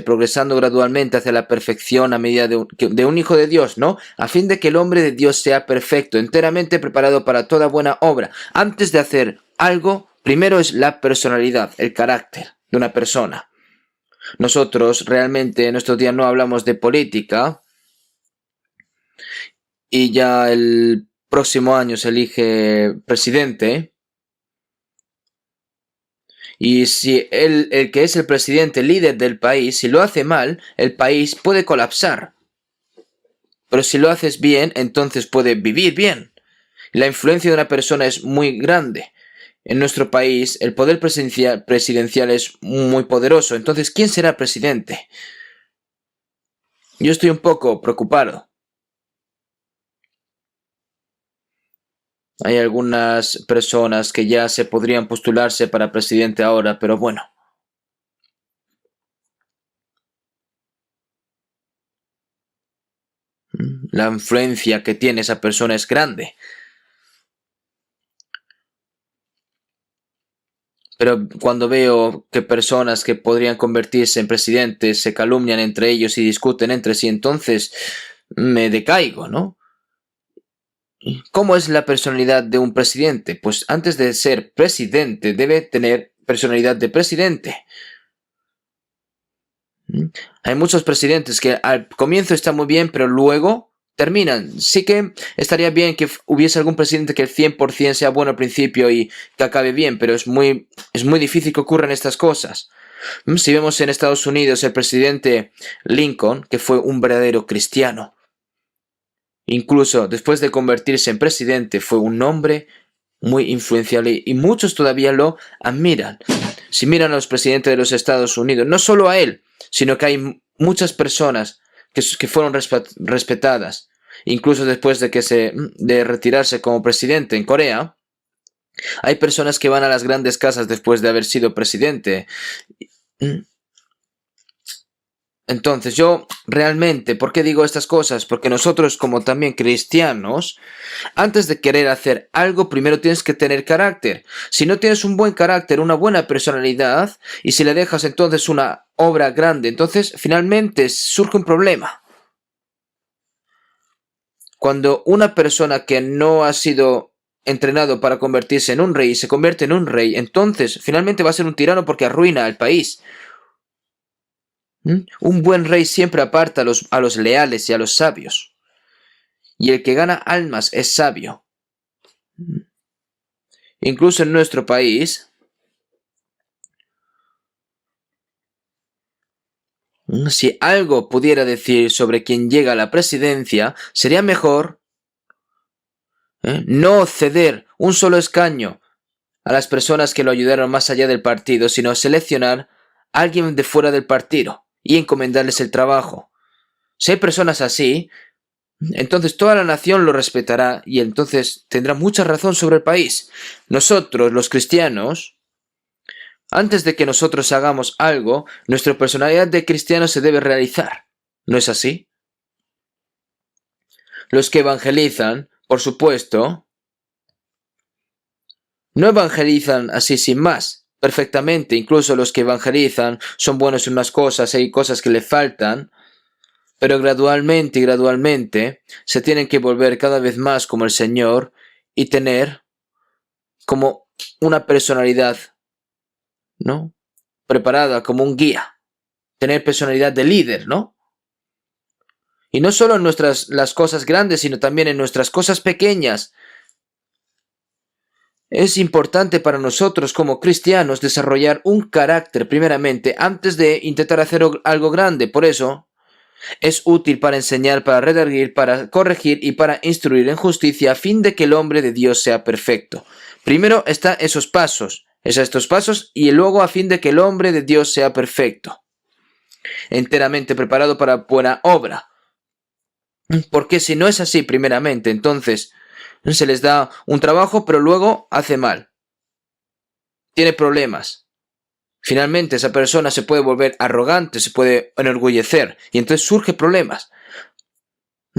S1: progresando gradualmente hacia la perfección a medida de un hijo de Dios, ¿no? A fin de que el hombre de Dios sea perfecto, enteramente preparado para toda buena obra. Antes de hacer algo, primero es la personalidad, el carácter de una persona. Nosotros realmente en estos días no hablamos de política, y ya el próximo año se elige presidente, y si el que es el presidente, líder del país, si lo hace mal, el país puede colapsar. Pero si lo haces bien, entonces puede vivir bien. La influencia de una persona es muy grande. En nuestro país, el poder presidencial es muy poderoso. Entonces, ¿quién será presidente? Yo estoy un poco preocupado. Hay algunas personas que ya se podrían postularse para presidente ahora, pero bueno. La influencia que tiene esa persona es grande. Pero cuando veo que personas que podrían convertirse en presidentes se calumnian entre ellos y discuten entre sí, entonces me decaigo, ¿no? ¿Cómo es la personalidad de un presidente? Pues antes de ser presidente debe tener personalidad de presidente. Hay muchos presidentes que al comienzo están muy bien, pero luego terminan. Sí que estaría bien que hubiese algún presidente que el 100% sea bueno al principio y que acabe bien, pero es muy difícil que ocurran estas cosas. Si vemos en Estados Unidos el presidente Lincoln, que fue un verdadero cristiano, incluso después de convertirse en presidente fue un hombre muy influenciable y muchos todavía lo admiran. Si miran a los presidentes de los Estados Unidos, no solo a él, sino que hay muchas personas que fueron respetadas. incluso después de retirarse como presidente en Corea. Hay personas que van a las grandes casas después de haber sido presidente. Entonces yo realmente, ¿por qué digo estas cosas? Porque nosotros como también cristianos, antes de querer hacer algo, primero tienes que tener carácter. Si no tienes un buen carácter, una buena personalidad, y si le dejas entonces una obra grande, entonces finalmente surge un problema. Cuando una persona que no ha sido entrenado para convertirse en un rey se convierte en un rey, entonces finalmente va a ser un tirano porque arruina al país. Un buen rey siempre aparta a los leales y a los sabios. Y el que gana almas es sabio. Incluso en nuestro país, si algo pudiera decir sobre quien llega a la presidencia, sería mejor no ceder un solo escaño a las personas que lo ayudaron más allá del partido, sino seleccionar a alguien de fuera del partido y encomendarles el trabajo. Si hay personas así, entonces toda la nación lo respetará y entonces tendrá mucha razón sobre el país. Nosotros, los cristianos, antes de que nosotros hagamos algo, nuestra personalidad de cristiano se debe realizar. ¿No es así? Los que evangelizan, por supuesto, no evangelizan así sin más, perfectamente. Incluso los que evangelizan son buenos en unas cosas, hay cosas que le faltan, pero gradualmente y gradualmente se tienen que volver cada vez más como el Señor y tener como una personalidad, ¿no? Preparada como un guía. Tener personalidad de líder, ¿no? Y no solo en las cosas grandes, sino también en nuestras cosas pequeñas. Es importante para nosotros como cristianos desarrollar un carácter primeramente antes de intentar hacer algo grande. Por eso es útil para enseñar, para redarguir, para corregir y para instruir en justicia a fin de que el hombre de Dios sea perfecto. Primero están estos pasos y luego a fin de que el hombre de Dios sea perfecto, enteramente preparado para buena obra. Porque si no es así primeramente, entonces se les da un trabajo pero luego hace mal. Tiene problemas. Finalmente esa persona se puede volver arrogante, se puede enorgullecer y entonces surge problemas.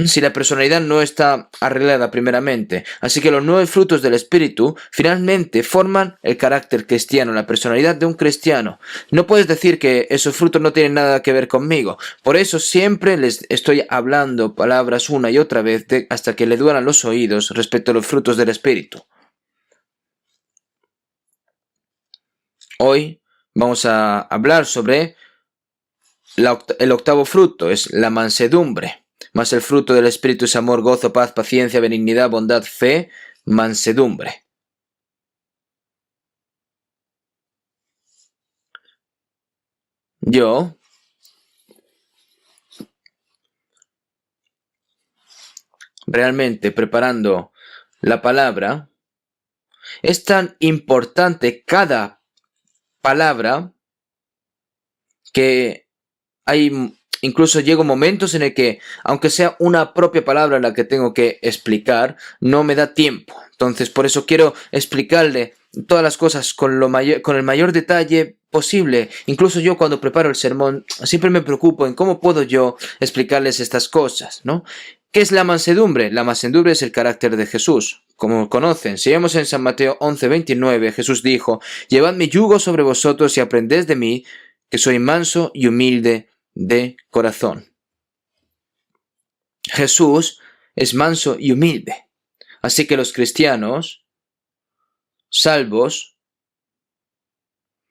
S1: Si la personalidad no está arreglada primeramente. Así que los 9 frutos del Espíritu finalmente forman el carácter cristiano, la personalidad de un cristiano. No puedes decir que esos frutos no tienen nada que ver conmigo. Por eso siempre les estoy hablando palabras una y otra vez hasta que le duelan los oídos respecto a los frutos del Espíritu. Hoy vamos a hablar sobre el octavo fruto, es la mansedumbre. Mas el fruto del Espíritu es amor, gozo, paz, paciencia, benignidad, bondad, fe, mansedumbre. Yo realmente preparando la palabra, es tan importante cada palabra que incluso llego momentos en el que, aunque sea una propia palabra la que tengo que explicar, no me da tiempo. Entonces, por eso quiero explicarle todas las cosas con el mayor detalle posible. Incluso yo cuando preparo el sermón, siempre me preocupo en cómo puedo yo explicarles estas cosas, ¿no? ¿Qué es la mansedumbre? La mansedumbre es el carácter de Jesús. Como conocen, si vemos en San Mateo 11:29, Jesús dijo: «Llevad mi yugo sobre vosotros y aprended de mí, que soy manso y humilde de corazón». Jesús es manso y humilde. Así que los cristianos, salvos,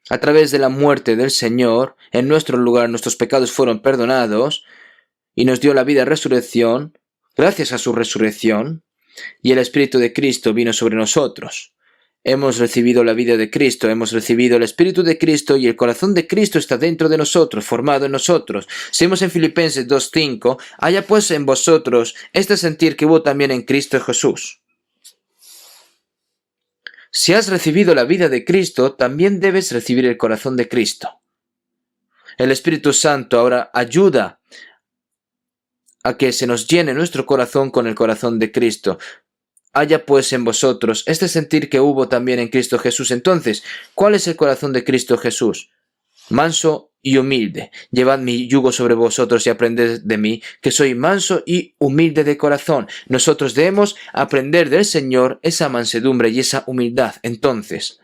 S1: a través de la muerte del Señor, en nuestro lugar nuestros pecados fueron perdonados y nos dio la vida y resurrección, gracias a su resurrección, y el Espíritu de Cristo vino sobre nosotros. Hemos recibido la vida de Cristo, hemos recibido el Espíritu de Cristo y el corazón de Cristo está dentro de nosotros, formado en nosotros. Seguimos en Filipenses 2:5, haya pues en vosotros este sentir que hubo también en Cristo Jesús. Si has recibido la vida de Cristo, también debes recibir el corazón de Cristo. El Espíritu Santo ahora ayuda a que se nos llene nuestro corazón con el corazón de Cristo. Haya pues en vosotros este sentir que hubo también en Cristo Jesús. Entonces, ¿cuál es el corazón de Cristo Jesús? Manso y humilde. Llevad mi yugo sobre vosotros y aprended de mí, que soy manso y humilde de corazón. Nosotros debemos aprender del Señor esa mansedumbre y esa humildad. Entonces,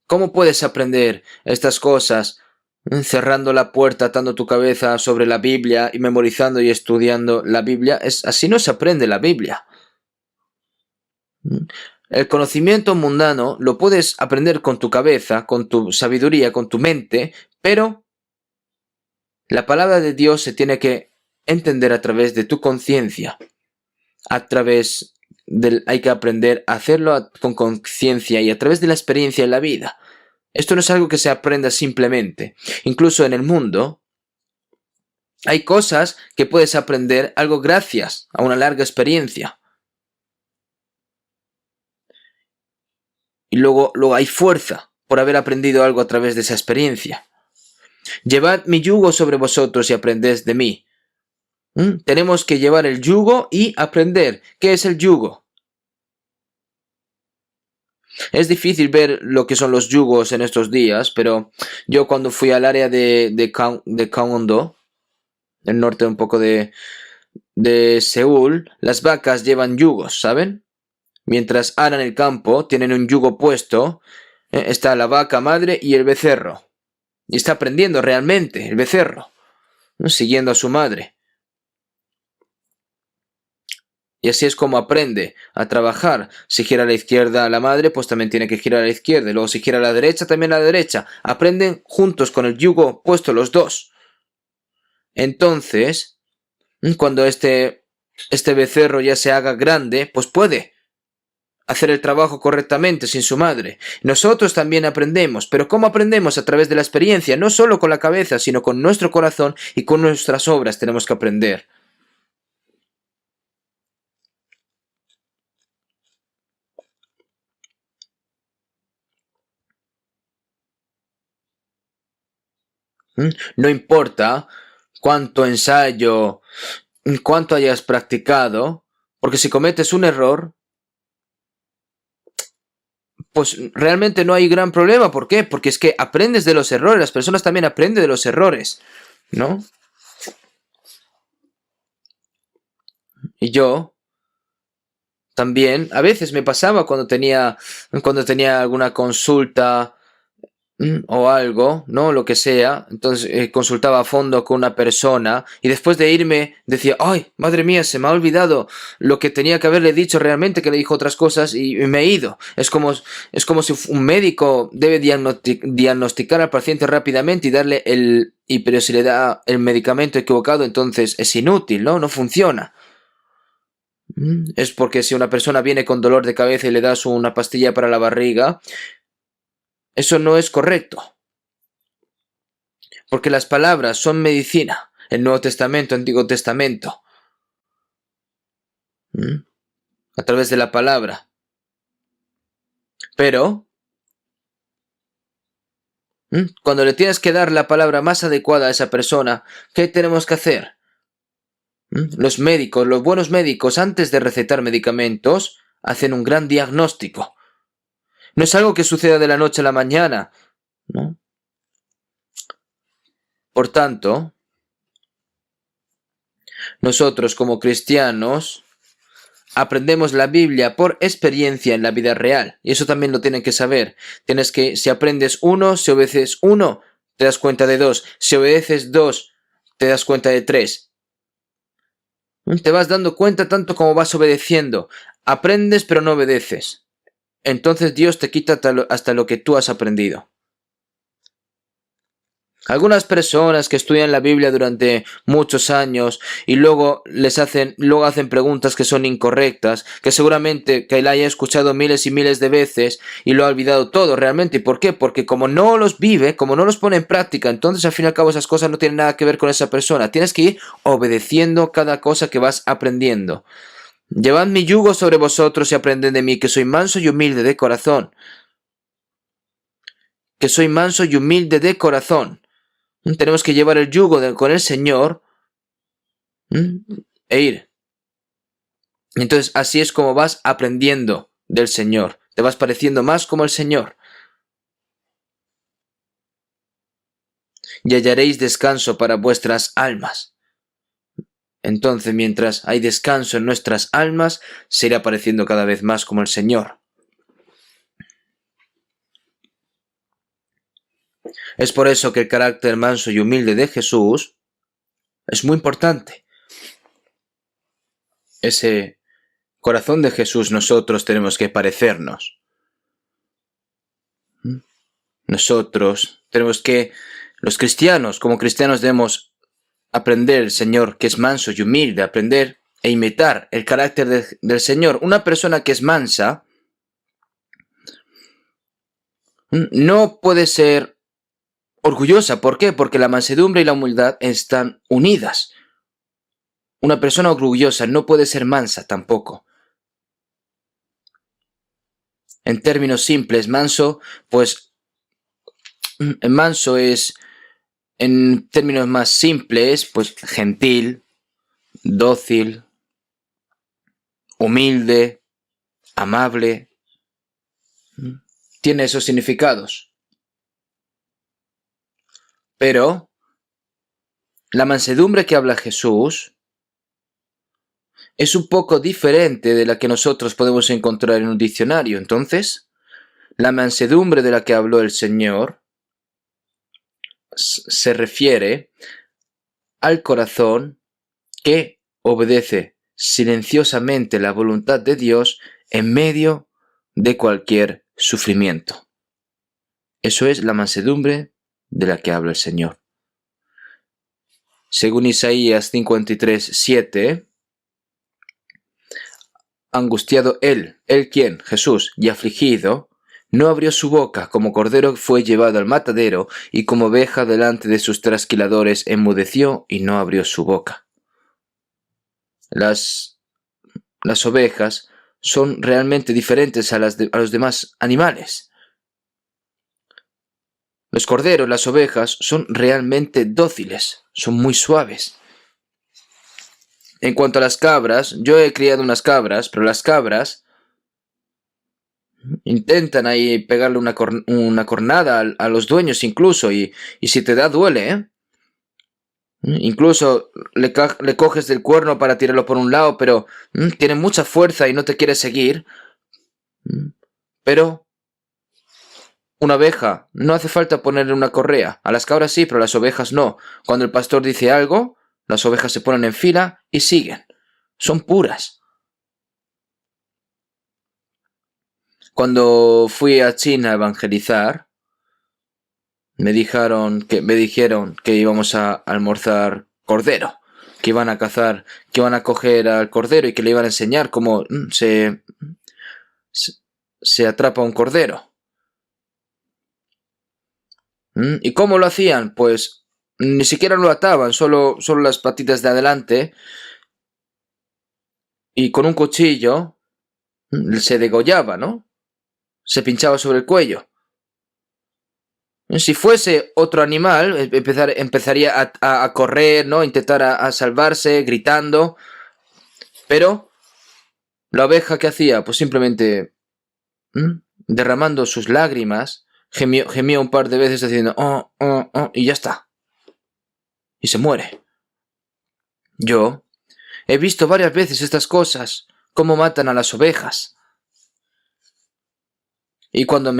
S1: ¿cómo puedes aprender estas cosas? Cerrando la puerta, atando tu cabeza sobre la Biblia y memorizando y estudiando la Biblia. Así no se aprende la Biblia. El conocimiento mundano lo puedes aprender con tu cabeza, con tu sabiduría, con tu mente, pero la palabra de Dios se tiene que entender a través de tu conciencia. Hay que aprender a hacerlo con conciencia y a través de la experiencia en la vida. Esto no es algo que se aprenda simplemente. Incluso en el mundo hay cosas que puedes aprender algo gracias a una larga experiencia. Y luego hay fuerza por haber aprendido algo a través de esa experiencia. Llevad mi yugo sobre vosotros y aprended de mí. Tenemos que llevar el yugo y aprender. ¿Qué es el yugo? Es difícil ver lo que son los yugos en estos días, pero yo cuando fui al área de Gangwon-do, el norte un poco de Seúl, las vacas llevan yugos, ¿saben? Mientras aran el campo, tienen un yugo puesto, está la vaca madre y el becerro. Y está aprendiendo realmente el becerro, ¿no? Siguiendo a su madre. Y así es como aprende a trabajar. Si gira a la izquierda la madre, pues también tiene que girar a la izquierda. Y luego si gira a la derecha, también a la derecha. Aprenden juntos con el yugo puesto los dos. Entonces, cuando este becerro ya se haga grande, pues puede hacer el trabajo correctamente sin su madre. Nosotros también aprendemos, pero ¿cómo aprendemos? A través de la experiencia, no solo con la cabeza, sino con nuestro corazón y con nuestras obras tenemos que aprender. No importa cuánto ensayo, cuánto hayas practicado, porque si cometes un error, pues realmente no hay gran problema. ¿Por qué? Porque es que aprendes de los errores, las personas también aprenden de los errores, ¿no? Y yo también, a veces me pasaba cuando tenía alguna consulta o algo, ¿no? Lo que sea. Entonces consultaba a fondo con una persona y después de irme decía, ¡ay, madre mía, se me ha olvidado lo que tenía que haberle dicho realmente, que le dijo otras cosas y me he ido! Es como si un médico debe diagnosticar al paciente rápidamente y darle pero si le da el medicamento equivocado, entonces es inútil, ¿no? No funciona. Es porque si una persona viene con dolor de cabeza y le das una pastilla para la barriga, eso no es correcto. Porque las palabras son medicina. El Nuevo Testamento, Antiguo Testamento. A través de la palabra. Pero, cuando le tienes que dar la palabra más adecuada a esa persona, ¿qué tenemos que hacer? Los médicos, los buenos médicos, antes de recetar medicamentos, hacen un gran diagnóstico. No es algo que suceda de la noche a la mañana, ¿no? Por tanto, nosotros como cristianos aprendemos la Biblia por experiencia en la vida real. Y eso también lo tienen que saber. Si aprendes uno, si obedeces uno, te das cuenta de dos. Si obedeces dos, te das cuenta de tres. Te vas dando cuenta tanto como vas obedeciendo. Aprendes pero no obedeces. Entonces Dios te quita hasta lo que tú has aprendido. Algunas personas que estudian la Biblia durante muchos años y luego hacen preguntas que son incorrectas, que seguramente que la haya escuchado miles y miles de veces y lo ha olvidado todo realmente. ¿Y por qué? Porque como no los vive, como no los pone en práctica, entonces al fin y al cabo esas cosas no tienen nada que ver con esa persona. Tienes que ir obedeciendo cada cosa que vas aprendiendo. Llevad mi yugo sobre vosotros y aprended de mí, que soy manso y humilde de corazón. que soy manso y humilde de corazón. Tenemos que llevar el yugo con el Señor e ir. Entonces así es como vas aprendiendo del Señor. Te vas pareciendo más como el Señor. Y hallaréis descanso para vuestras almas. Entonces, mientras hay descanso en nuestras almas, se irá pareciendo cada vez más como el Señor. Es por eso que el carácter manso y humilde de Jesús es muy importante. Ese corazón de Jesús nosotros tenemos que parecernos. Nosotros tenemos que, los cristianos, como cristianos debemos aprender el Señor que es manso y humilde, aprender e imitar el carácter del Señor. Una persona que es mansa no puede ser orgullosa. ¿Por qué? Porque la mansedumbre y la humildad están unidas. Una persona orgullosa no puede ser mansa tampoco. En términos simples, manso, pues manso es, en términos más simples, pues gentil, dócil, humilde, amable. Tiene esos significados. Pero la mansedumbre que habla Jesús es un poco diferente de la que nosotros podemos encontrar en un diccionario. Entonces, la mansedumbre de la que habló el Señor se refiere al corazón que obedece silenciosamente la voluntad de Dios en medio de cualquier sufrimiento. Eso es la mansedumbre de la que habla el Señor. Según Isaías 53:7, angustiado él quien, Jesús, y afligido, no abrió su boca, como cordero fue llevado al matadero, y como oveja delante de sus trasquiladores enmudeció y no abrió su boca. Las ovejas son realmente diferentes a los demás animales. Los corderos, las ovejas, son realmente dóciles, son muy suaves. En cuanto a las cabras, yo he criado unas cabras, pero las cabras intentan ahí pegarle una cornada a los dueños incluso, y si te da duele, ¿eh? Incluso le coges del cuerno para tirarlo por un lado, pero tiene mucha fuerza y no te quiere seguir. Pero una oveja, no hace falta ponerle una correa. A las cabras sí, pero a las ovejas no. Cuando el pastor dice algo, las ovejas se ponen en fila y siguen. Son puras. Cuando fui a China a evangelizar, me dijeron que íbamos a almorzar cordero, que iban a cazar, que iban a coger al cordero y que le iban a enseñar cómo se atrapa un cordero. ¿Y cómo lo hacían? Pues ni siquiera lo ataban, solo las patitas de adelante, y con un cuchillo se degollaba, ¿no? Se pinchaba sobre el cuello. Si fuese otro animal, empezaría a correr, ¿no? Intentar a salvarse, gritando. Pero la oveja, ¿qué hacía? Pues simplemente derramando sus lágrimas, gemió un par de veces diciendo oh, oh, oh, y ya está. Y se muere. Yo he visto varias veces estas cosas, cómo matan a las ovejas. Y cuando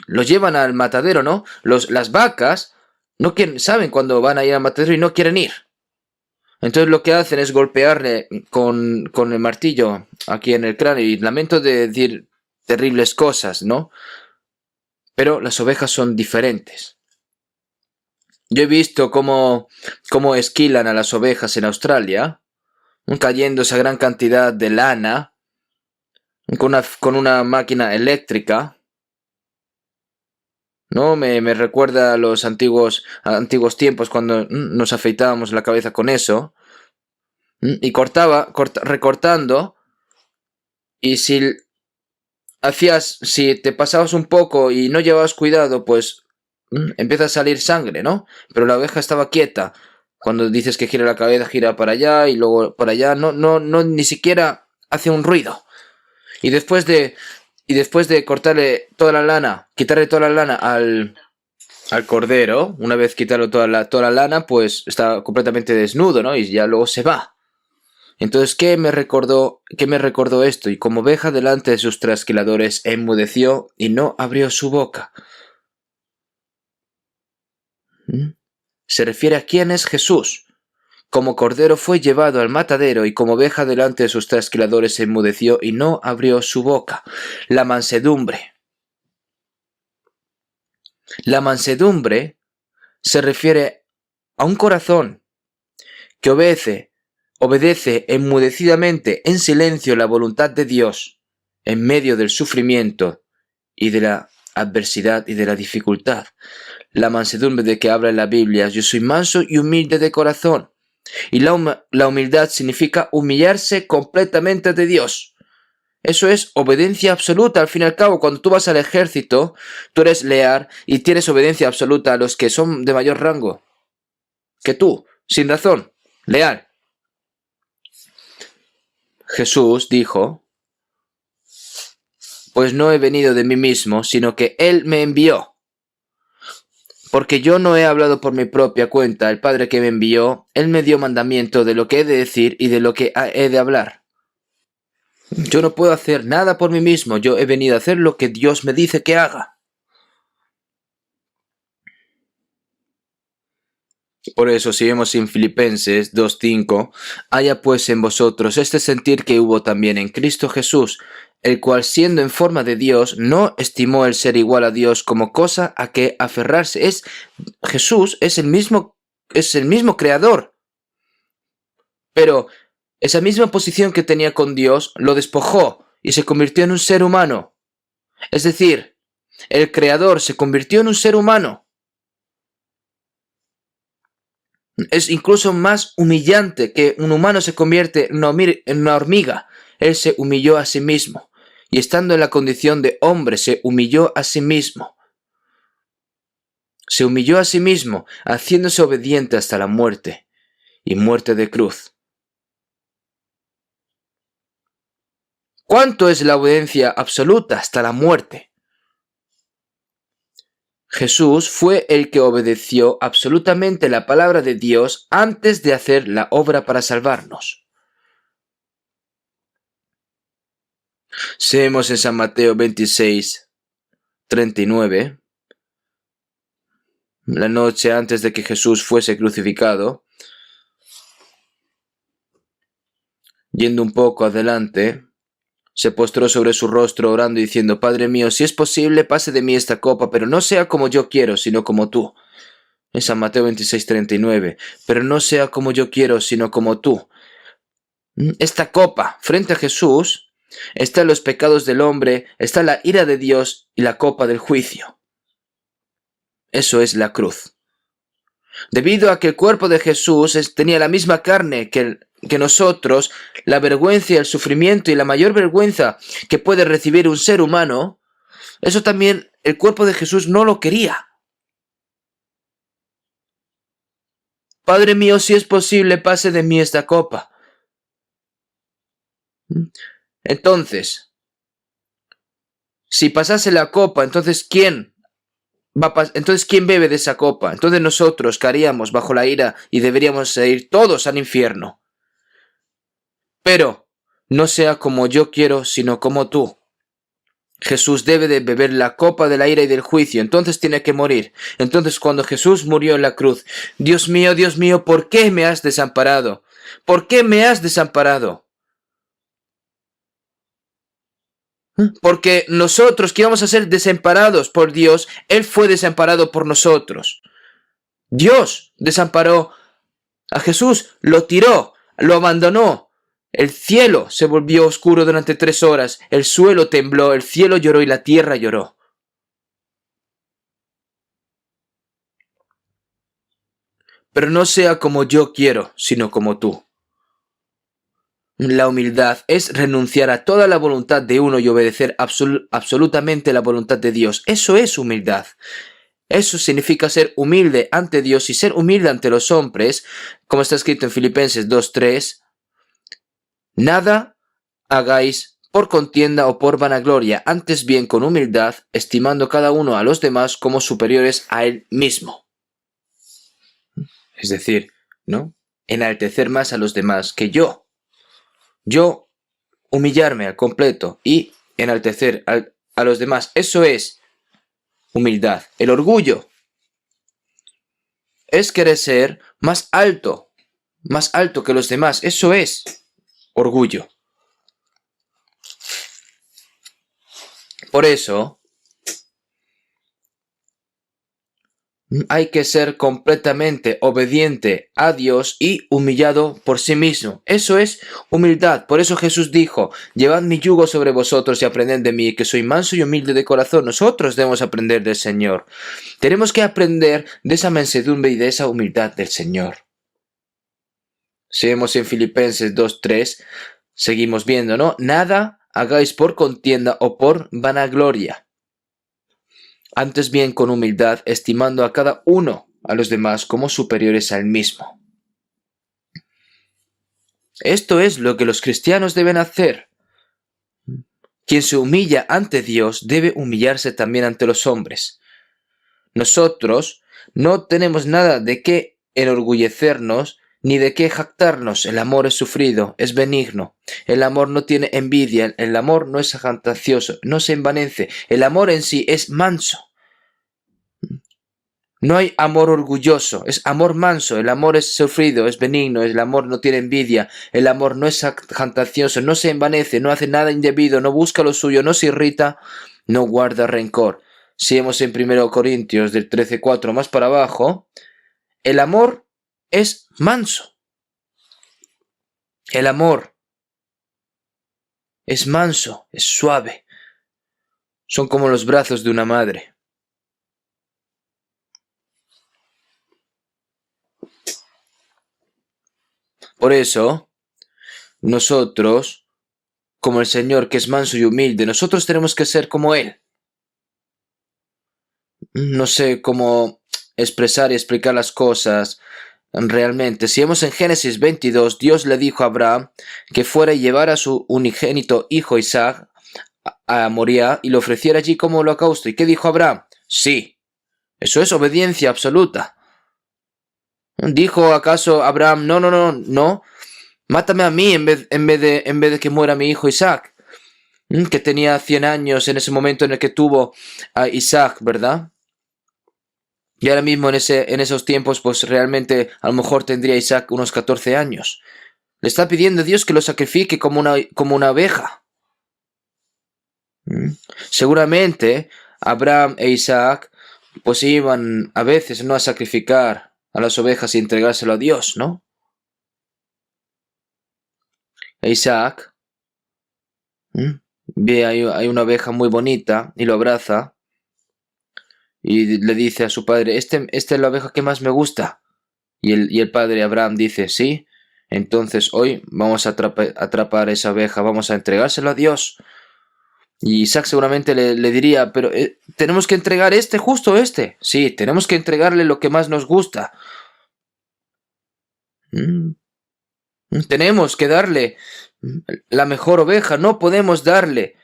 S1: los llevan al matadero, ¿no? Las vacas no saben cuándo van a ir al matadero y no quieren ir. Entonces lo que hacen es golpearle con el martillo aquí en el cráneo. Y lamento de decir terribles cosas, ¿no? Pero las ovejas son diferentes. Yo he visto cómo esquilan a las ovejas en Australia, cayendo esa gran cantidad de lana con una máquina eléctrica. ¿No? Me recuerda a los antiguos tiempos cuando nos afeitábamos la cabeza con eso. Y recortando. Y si si te pasabas un poco y no llevabas cuidado, pues empieza a salir sangre, ¿no? Pero la oveja estaba quieta. Cuando dices que gira la cabeza, gira para allá y luego para allá, no, ni siquiera hace un ruido. Y después de cortarle toda la lana, quitarle toda la lana al cordero, una vez quitarle toda la lana, pues está completamente desnudo, ¿no? Y ya luego se va. Entonces, qué me recordó esto? Y como oveja delante de sus trasquiladores, enmudeció y no abrió su boca. ¿Mm? Se refiere a quién es Jesús. Como cordero fue llevado al matadero y como oveja delante de sus trasquiladores se enmudeció y no abrió su boca. La mansedumbre. La mansedumbre se refiere a un corazón que obedece enmudecidamente en silencio la voluntad de Dios en medio del sufrimiento y de la adversidad y de la dificultad. La mansedumbre de que habla en la Biblia, yo soy manso y humilde de corazón. Y la humildad significa humillarse completamente de Dios. Eso es obediencia absoluta. Al fin y al cabo, cuando tú vas al ejército, tú eres leal y tienes obediencia absoluta a los que son de mayor rango que tú, sin razón, leal. Jesús dijo, pues no he venido de mí mismo, sino que Él me envió. Porque yo no he hablado por mi propia cuenta, el Padre que me envió, Él me dio mandamiento de lo que he de decir y de lo que he de hablar. Yo no puedo hacer nada por mí mismo, yo he venido a hacer lo que Dios me dice que haga. Por eso, si vemos en Filipenses 2:5, haya pues en vosotros este sentir que hubo también en Cristo Jesús, el cual siendo en forma de Dios, no estimó el ser igual a Dios como cosa a que aferrarse. Jesús es el mismo creador, pero esa misma posición que tenía con Dios lo despojó y se convirtió en un ser humano. Es decir, el creador se convirtió en un ser humano. Es incluso más humillante que un humano se convierte en una hormiga. Él se humilló a sí mismo. Y estando en la condición de hombre, se humilló a sí mismo. Se humilló a sí mismo, haciéndose obediente hasta la muerte, y muerte de cruz. ¿Cuánto es la obediencia absoluta hasta la muerte? Jesús fue el que obedeció absolutamente la palabra de Dios antes de hacer la obra para salvarnos. Seemos en San Mateo 26:39, la noche antes de que Jesús fuese crucificado, yendo un poco adelante, se postró sobre su rostro orando y diciendo, Padre mío, si es posible, pase de mí esta copa, pero no sea como yo quiero, sino como tú. En San Mateo 26:39, pero no sea como yo quiero, sino como tú. Esta copa, frente a Jesús, están los pecados del hombre, está la ira de Dios y la copa del juicio. Eso es la cruz. Debido a que el cuerpo de Jesús tenía la misma carne que nosotros, la vergüenza y el sufrimiento y la mayor vergüenza que puede recibir un ser humano, eso también el cuerpo de Jesús no lo quería. Padre mío, si es posible, pase de mí esta copa. Entonces, si pasase la copa, entonces ¿quién bebe de esa copa? Entonces nosotros caeríamos bajo la ira y deberíamos ir todos al infierno. Pero no sea como yo quiero, sino como tú. Jesús debe de beber la copa de la ira y del juicio, entonces tiene que morir. Entonces cuando Jesús murió en la cruz, Dios mío, ¿por qué me has desamparado? ¿Por qué me has desamparado? Porque nosotros que íbamos a ser desamparados por Dios, Él fue desamparado por nosotros. Dios desamparó a Jesús, lo tiró, lo abandonó. El cielo se volvió oscuro durante 3 horas, el suelo tembló, el cielo lloró y la tierra lloró. Pero no sea como yo quiero, sino como tú. La humildad es renunciar a toda la voluntad de uno y obedecer absolutamente la voluntad de Dios. Eso es humildad. Eso significa ser humilde ante Dios y ser humilde ante los hombres, como está escrito en Filipenses 2:3. Nada hagáis por contienda o por vanagloria, antes bien con humildad, estimando cada uno a los demás como superiores a él mismo. Es decir, ¿no? Enaltecer más a los demás que yo. Yo humillarme al completo y enaltecer a los demás. Eso es humildad. El orgullo es querer ser más alto que los demás. Eso es orgullo. Por eso hay que ser completamente obediente a Dios y humillado por sí mismo. Eso es humildad. Por eso Jesús dijo, llevad mi yugo sobre vosotros y aprended de mí, que soy manso y humilde de corazón. Nosotros debemos aprender del Señor. Tenemos que aprender de esa mansedumbre y de esa humildad del Señor. Si vemos en Filipenses 2:3, seguimos viendo, ¿no? Nada hagáis por contienda o por vanagloria. Antes bien con humildad, estimando a cada uno a los demás como superiores al mismo. Esto es lo que los cristianos deben hacer. Quien se humilla ante Dios debe humillarse también ante los hombres. Nosotros no tenemos nada de qué enorgullecernos ni de qué jactarnos. El amor es sufrido, es benigno. El amor no tiene envidia, el amor no es jactancioso, no se envanece. El amor en sí es manso. No hay amor orgulloso, es amor manso. El amor es sufrido, es benigno. El amor no tiene envidia. El amor no es jactancioso, no se envanece, no hace nada indebido, no busca lo suyo, no se irrita, no guarda rencor. Si vemos en 1 Corintios del 13:4 más para abajo, el amor es manso. El amor es manso, es suave. Son como los brazos de una madre. Por eso, nosotros, como el Señor que es manso y humilde, nosotros tenemos que ser como Él. No sé cómo expresar y explicar las cosas realmente. Si vemos en Génesis 22, Dios le dijo a Abraham que fuera y llevara a su unigénito hijo Isaac a Moriah y lo ofreciera allí como holocausto. ¿Y qué dijo Abraham? Sí, eso es obediencia absoluta. ¿Dijo acaso Abraham, no, mátame a mí en vez de que muera mi hijo Isaac? Que tenía 100 años en ese momento en el que tuvo a Isaac, ¿verdad? Y ahora mismo en esos tiempos, pues realmente a lo mejor tendría Isaac unos 14 años. Le está pidiendo a Dios que lo sacrifique como una oveja. Seguramente Abraham e Isaac pues iban a veces no a sacrificar a las ovejas y entregárselo a Dios, ¿no? E Isaac ve hay una oveja muy bonita y lo abraza y le dice a su padre, esta es la oveja que más me gusta. Y el padre Abraham dice, sí, entonces hoy vamos a atrapar esa oveja, vamos a entregárselo a Dios. Y Isaac seguramente le diría, pero tenemos que entregar justo este. Sí, tenemos que entregarle lo que más nos gusta. Tenemos que darle la mejor oveja, no podemos darle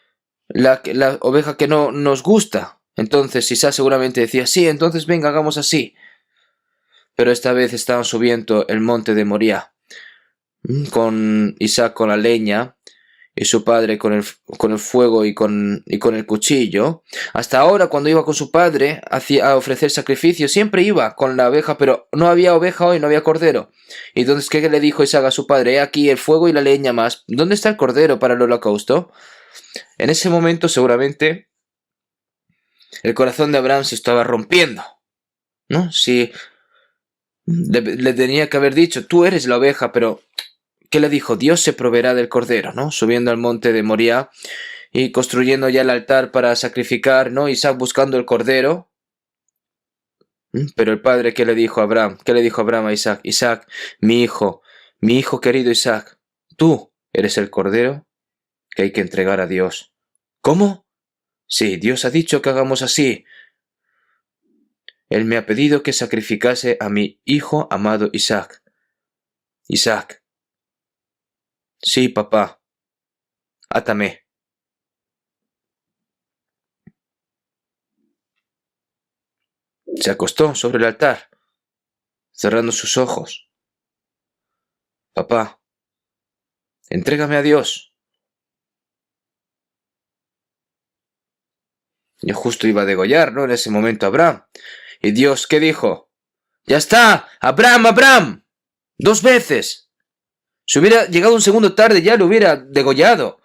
S1: la oveja que no nos gusta. Entonces Isaac seguramente decía, sí, entonces venga, hagamos así. Pero esta vez estaban subiendo el monte de Moriah, con Isaac con la leña y su padre con el fuego y con el cuchillo. Hasta ahora, cuando iba con su padre a ofrecer sacrificio, siempre iba con la oveja, pero no había oveja hoy, no había cordero. Y entonces, ¿qué le dijo Isaac a su padre? He aquí el fuego y la leña más. ¿Dónde está el cordero para el holocausto? En ese momento, seguramente, el corazón de Abraham se estaba rompiendo, ¿no? Si le tenía que haber dicho, tú eres la oveja, pero ¿qué le dijo? Dios se proveerá del cordero, ¿no? Subiendo al monte de Moriah y construyendo ya el altar para sacrificar, ¿no? Isaac buscando el cordero. Pero el padre, ¿qué le dijo a Abraham? ¿Qué le dijo Abraham a Isaac? Isaac, mi hijo querido Isaac, tú eres el cordero que hay que entregar a Dios. ¿Cómo? Sí, Dios ha dicho que hagamos así. Él me ha pedido que sacrificase a mi hijo amado Isaac. Isaac. Sí, papá. Átame. Se acostó sobre el altar, cerrando sus ojos. Papá, entrégame a Dios. Yo justo iba a degollar, ¿no? En ese momento Abraham. ¿Y Dios qué dijo? ¡Ya está! ¡Abraham, Abraham! 2 veces. Si hubiera llegado un segundo tarde ya lo hubiera degollado.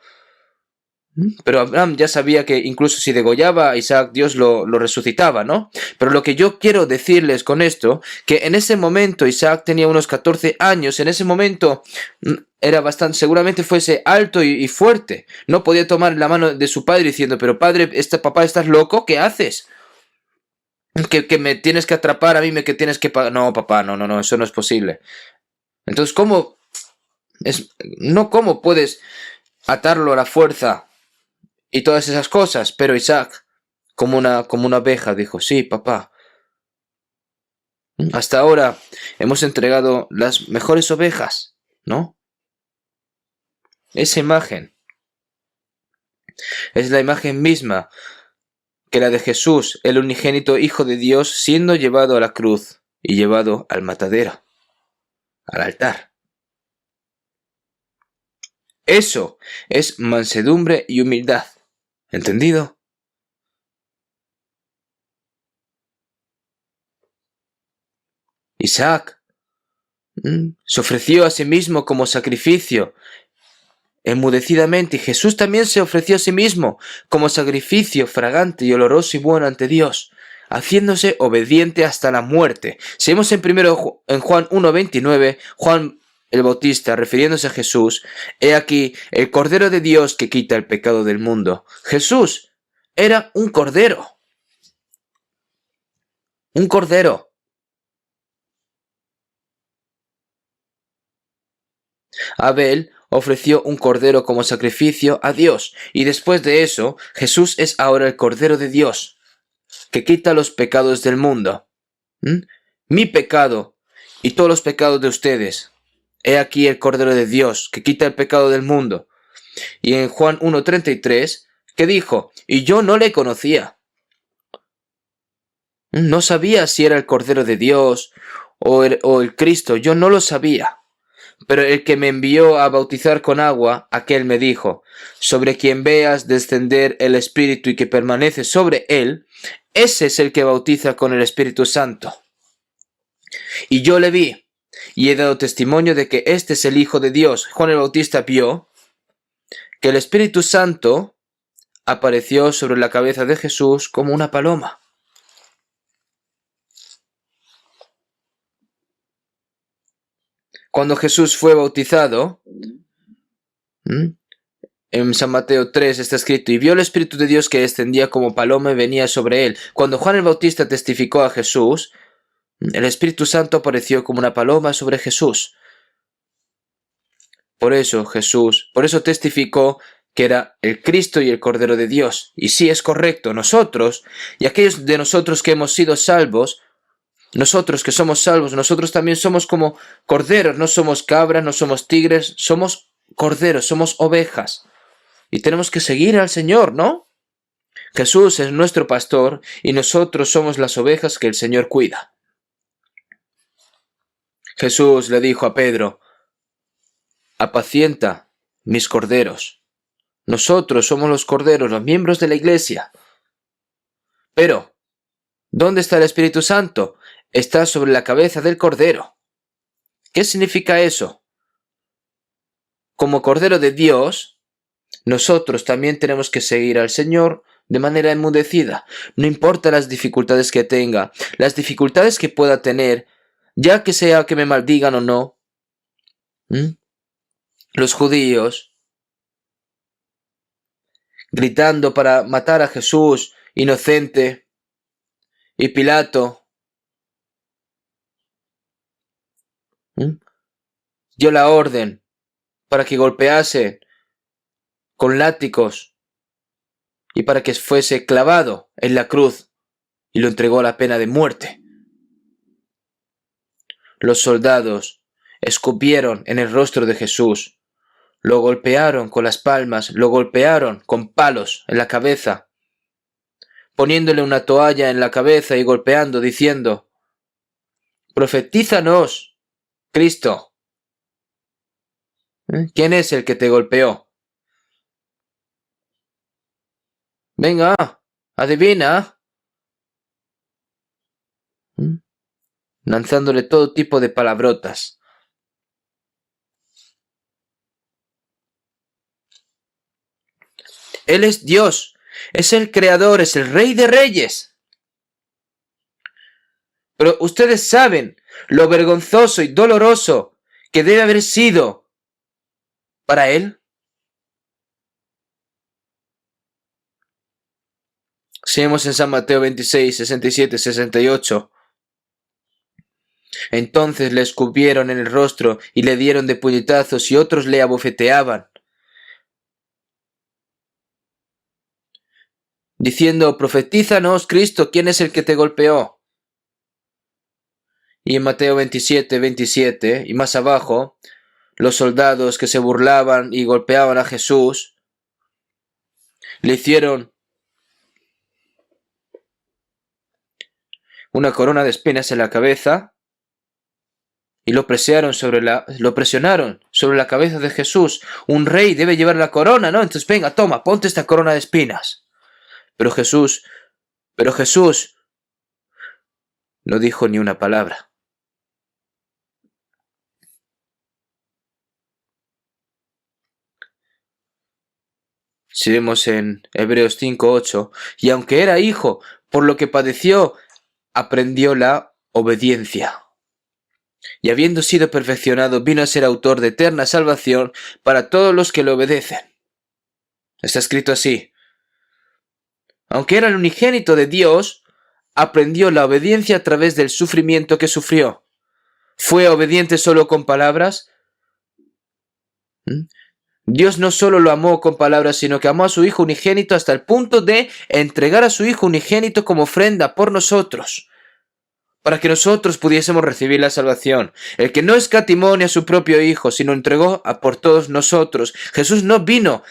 S1: Pero Abraham ya sabía que incluso si degollaba a Isaac, Dios lo resucitaba, ¿no? Pero lo que yo quiero decirles con esto, que en ese momento Isaac tenía unos 14 años, en ese momento era bastante, seguramente fuese alto y fuerte. No podía tomar la mano de su padre diciendo, pero padre, papá, ¿estás loco? ¿Qué haces? Que me tienes que atrapar a mí, que tienes que pagar. No, papá, no, eso no es posible. Entonces, ¿cómo? ¿Cómo puedes atarlo a la fuerza y todas esas cosas? Pero Isaac, como una abeja, dijo, sí, papá. Hasta ahora hemos entregado las mejores ovejas, ¿no? Esa imagen es la imagen misma que la de Jesús, el unigénito Hijo de Dios, siendo llevado a la cruz y llevado al matadero, al altar. Eso es mansedumbre y humildad. ¿Entendido? Isaac se ofreció a sí mismo como sacrificio enmudecidamente, y Jesús también se ofreció a sí mismo como sacrificio fragante y oloroso y bueno ante Dios, haciéndose obediente hasta la muerte. Si vemos en Juan 1:29, Juan el Bautista, refiriéndose a Jesús, he aquí el Cordero de Dios que quita el pecado del mundo. Jesús era un cordero. Un cordero. Abel ofreció un cordero como sacrificio a Dios, y después de eso, Jesús es ahora el Cordero de Dios, que quita los pecados del mundo. Mi pecado y todos los pecados de ustedes. He aquí el Cordero de Dios, que quita el pecado del mundo. Y en Juan 1:33, que dijo, y yo no le conocía. No sabía si era el Cordero de Dios o el Cristo, yo no lo sabía. Pero el que me envió a bautizar con agua, aquel me dijo, sobre quien veas descender el Espíritu y que permanece sobre él, ese es el que bautiza con el Espíritu Santo. Y yo le vi, y he dado testimonio de que este es el Hijo de Dios. Juan el Bautista vio que el Espíritu Santo apareció sobre la cabeza de Jesús como una paloma. Cuando Jesús fue bautizado, en San Mateo 3 está escrito, y vio el Espíritu de Dios que descendía como paloma y venía sobre él. Cuando Juan el Bautista testificó a Jesús, el Espíritu Santo apareció como una paloma sobre Jesús. Por eso testificó que era el Cristo y el Cordero de Dios. Y sí, es correcto, nosotros, y aquellos de nosotros que hemos sido salvos, nosotros que somos salvos, nosotros también somos como corderos, no somos cabras, no somos tigres, somos corderos, somos ovejas. Y tenemos que seguir al Señor, ¿no? Jesús es nuestro pastor y nosotros somos las ovejas que el Señor cuida. Jesús le dijo a Pedro, apacienta mis corderos. Nosotros somos los corderos, los miembros de la iglesia. Pero, ¿dónde está el Espíritu Santo? Está sobre la cabeza del cordero. ¿Qué significa eso? Como cordero de Dios, nosotros también tenemos que seguir al Señor de manera enmudecida. No importa las dificultades que tenga, las dificultades que pueda tener, ya que sea que me maldigan o no. Los judíos gritando para matar a Jesús, inocente, y Pilato dio la orden para que golpease con látigos y para que fuese clavado en la cruz y lo entregó a la pena de muerte. Los soldados escupieron en el rostro de Jesús, lo golpearon con las palmas, lo golpearon con palos en la cabeza, poniéndole una toalla en la cabeza y golpeando, diciendo: «Profetízanos, Cristo. ¿Quién es el que te golpeó? Venga, adivina». Lanzándole todo tipo de palabrotas. Él es Dios, es el Creador, es el Rey de Reyes. Pero ustedes saben lo vergonzoso y doloroso que debe haber sido para Él. Seguimos en San Mateo 26, 67, 68. Entonces le escupieron en el rostro y le dieron de puñetazos y otros le abofeteaban, diciendo: «Profetízanos, Cristo, ¿quién es el que te golpeó?». Y en Mateo 27, 27 y más abajo, los soldados que se burlaban y golpeaban a Jesús le hicieron una corona de espinas en la cabeza y lo presionaron sobre la cabeza de Jesús. Un rey debe llevar la corona, ¿no? Entonces venga, toma, ponte esta corona de espinas. Pero Jesús no dijo ni una palabra. Si vemos en Hebreos 5:8, y aunque era hijo, por lo que padeció, aprendió la obediencia. Y habiendo sido perfeccionado, vino a ser autor de eterna salvación para todos los que le obedecen. Está escrito así: aunque era el unigénito de Dios, aprendió la obediencia a través del sufrimiento que sufrió. ¿Fue obediente solo con palabras? Dios no solo lo amó con palabras, sino que amó a su Hijo unigénito hasta el punto de entregar a su Hijo unigénito como ofrenda por nosotros, para que nosotros pudiésemos recibir la salvación. El que no escatimó ni a su propio Hijo, sino entregó por todos nosotros. Jesús no vino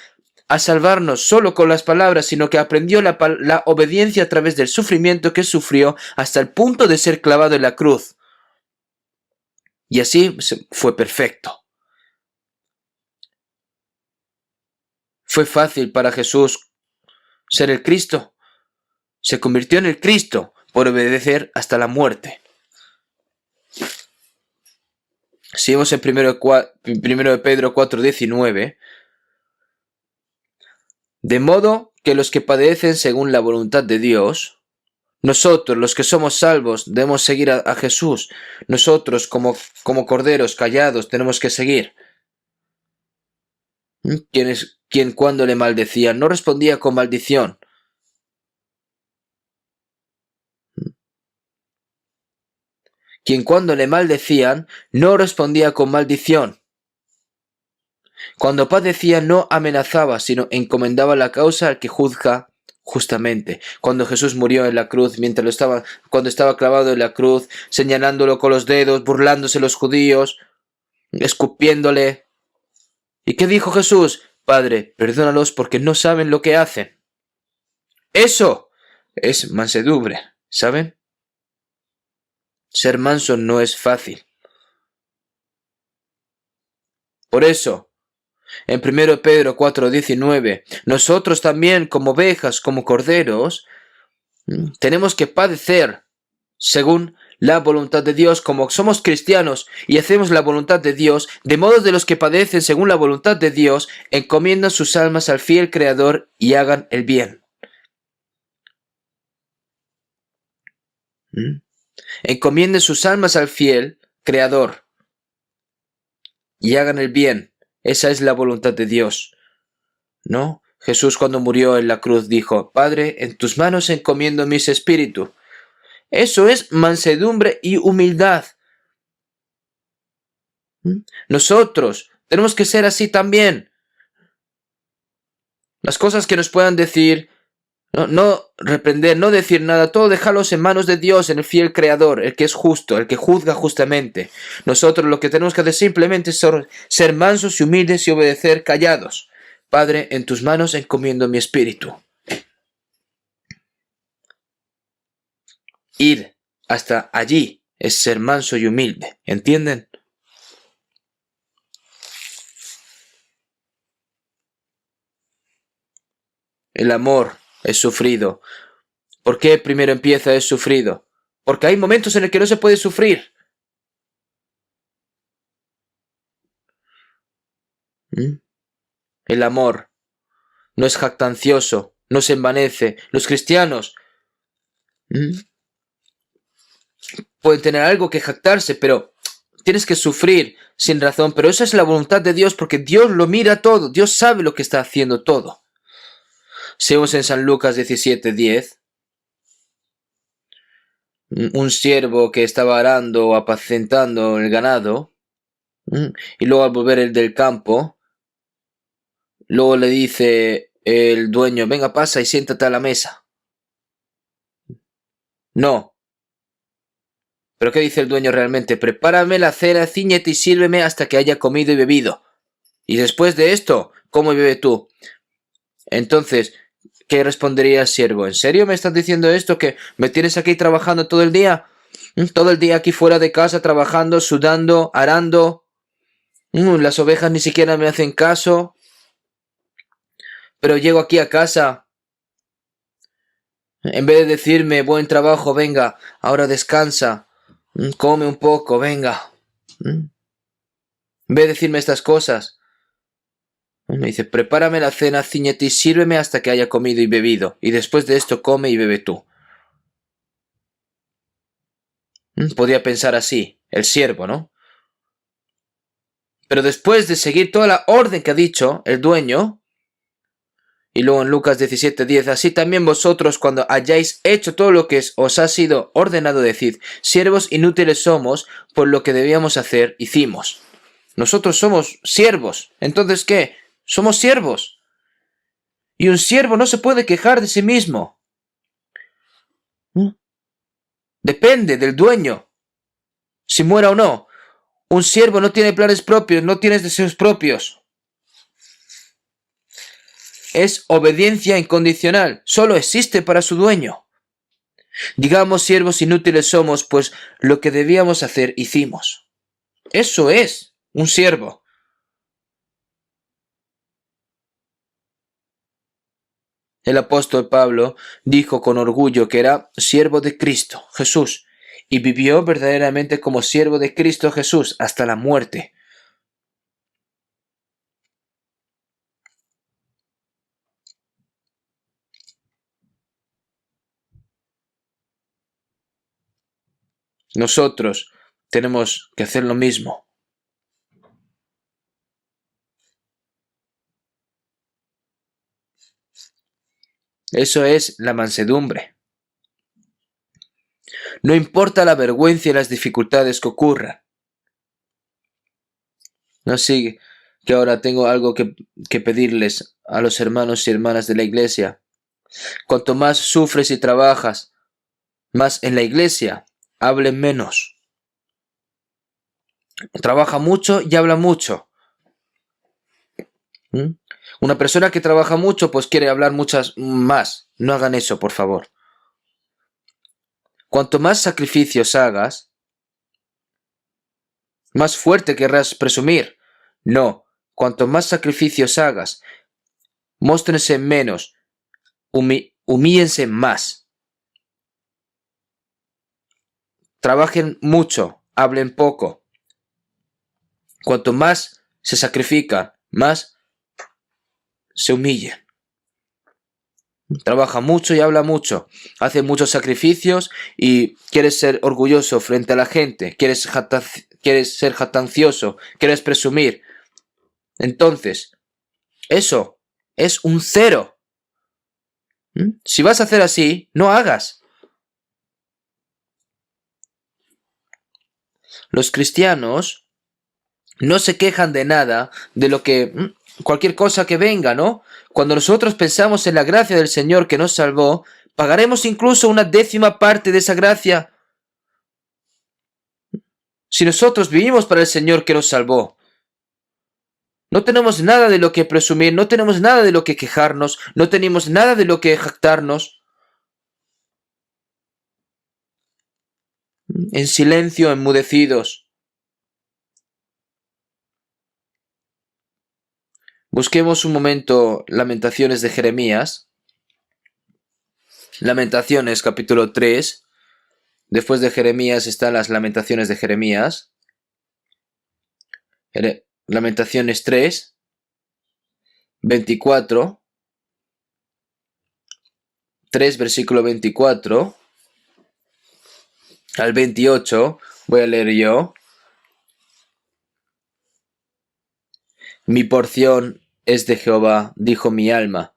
S1: a salvarnos solo con las palabras, sino que aprendió la obediencia a través del sufrimiento que sufrió hasta el punto de ser clavado en la cruz. Y así fue perfecto. Fue fácil para Jesús ser el Cristo. Se convirtió en el Cristo por obedecer hasta la muerte. Seguimos en 1 de Pedro 4:19. De modo que los que padecen según la voluntad de Dios, nosotros los que somos salvos debemos seguir a Jesús. Nosotros como corderos callados tenemos que seguir. Quien cuando le maldecían no respondía con maldición. Quien cuando le maldecían no respondía con maldición. Cuando padecía no amenazaba, sino encomendaba la causa al que juzga justamente. Cuando Jesús murió en la cruz, cuando estaba clavado en la cruz, señalándolo con los dedos, burlándose los judíos, escupiéndole. ¿Y qué dijo Jesús? Padre, perdónalos porque no saben lo que hacen. Eso es mansedumbre, ¿saben? Ser manso no es fácil. Por eso, en 1 Pedro 4:19, nosotros también como ovejas, como corderos, tenemos que padecer según la voluntad de Dios. Como somos cristianos y hacemos la voluntad de Dios, de modo de los que padecen según la voluntad de Dios, encomiendan sus almas al fiel Creador y hagan el bien. Encomienden sus almas al fiel Creador y hagan el bien. Esa es la voluntad de Dios, ¿no? Jesús cuando murió en la cruz dijo: Padre, en tus manos encomiendo mis espíritus. Eso es mansedumbre y humildad. Nosotros Tenemos que ser así también. Las cosas que nos puedan decir, no reprender, no decir nada, todo dejarlos en manos de Dios, en el fiel Creador, el que es justo, el que juzga justamente. Nosotros lo que tenemos que hacer simplemente es ser mansos y humildes y obedecer callados. Padre, en tus manos encomiendo mi espíritu. Ir hasta allí es ser manso y humilde, ¿entienden? El amor es sufrido. ¿Por qué primero empieza es sufrido? Porque hay momentos en los que no se puede sufrir. El amor no es jactancioso, no se envanece. Los cristianos pueden tener algo que jactarse, pero tienes que sufrir sin razón. Pero esa es la voluntad de Dios, porque Dios lo mira todo. Dios sabe lo que está haciendo todo. Según en San Lucas 17:10, un siervo que estaba arando o apacentando el ganado, y luego al volver el del campo, luego le dice el dueño, venga, pasa y siéntate a la mesa. No. ¿Pero qué dice el dueño realmente? Prepárame la cena, cíñete y sírveme hasta que haya comido y bebido. Y después de esto, come y bebe tú. Entonces, ¿qué respondería el siervo? ¿En serio me estás diciendo esto? ¿Que me tienes aquí trabajando todo el día? Todo el día aquí fuera de casa, trabajando, sudando, arando. Las ovejas ni siquiera me hacen caso. Pero llego aquí a casa. En vez de decirme, buen trabajo, venga, ahora descansa. Come un poco, venga. En vez de decirme estas cosas, me dice, prepárame la cena, cíñete y sírveme hasta que haya comido y bebido. Y después de esto come y bebe tú. Podía pensar así, el siervo, ¿no? Pero después de seguir toda la orden que ha dicho el dueño, y luego en Lucas 17:10, así también vosotros cuando hayáis hecho todo lo que os ha sido ordenado, decid, siervos inútiles somos, por lo que debíamos hacer, hicimos. Nosotros somos siervos. ¿Entonces qué? Somos siervos. Y un siervo no se puede quejar de sí mismo. Depende del dueño, si muera o no. Un siervo no tiene planes propios, no tiene deseos propios. Es obediencia incondicional, solo existe para su dueño. Digamos, siervos inútiles somos, pues lo que debíamos hacer hicimos. Eso es un siervo. El apóstol Pablo dijo con orgullo que era siervo de Cristo Jesús y vivió verdaderamente como siervo de Cristo Jesús hasta la muerte. Nosotros tenemos que hacer lo mismo. Eso es la mansedumbre. No importa la vergüenza y las dificultades que ocurran. No sigue que ahora tengo algo que pedirles a los hermanos y hermanas de la iglesia. Cuanto más sufres y trabajas, más en la iglesia, hablen menos. Trabaja mucho y habla mucho. Una persona que trabaja mucho pues quiere hablar muchas más. No hagan eso, por favor. Cuanto más sacrificios hagas, más fuerte querrás presumir. No, cuanto más sacrificios hagas, móstrense menos, humíllense más. Trabajen mucho, hablen poco. Cuanto más se sacrifican, más se humillen. Trabaja mucho y habla mucho, hace muchos sacrificios y quieres ser orgulloso frente a la gente, quieres ser jactancioso, quieres presumir. Entonces, eso es un cero. Si vas a hacer así, no hagas. Los cristianos No se quejan de nada, de lo que, cualquier cosa que venga, ¿no? Cuando nosotros pensamos en la gracia del Señor que nos salvó, pagaremos incluso una décima parte de esa gracia. Si nosotros vivimos para el Señor que nos salvó, no tenemos nada de lo que presumir, no tenemos nada de lo que quejarnos, no tenemos nada de lo que jactarnos. En silencio, enmudecidos. Busquemos un momento Lamentaciones de Jeremías. Lamentaciones capítulo 3. Después de Jeremías están las Lamentaciones de Jeremías. Lamentaciones 3, 24. 3, versículo 24 al 28. Voy a leer yo. Mi porción es de Jehová, dijo mi alma.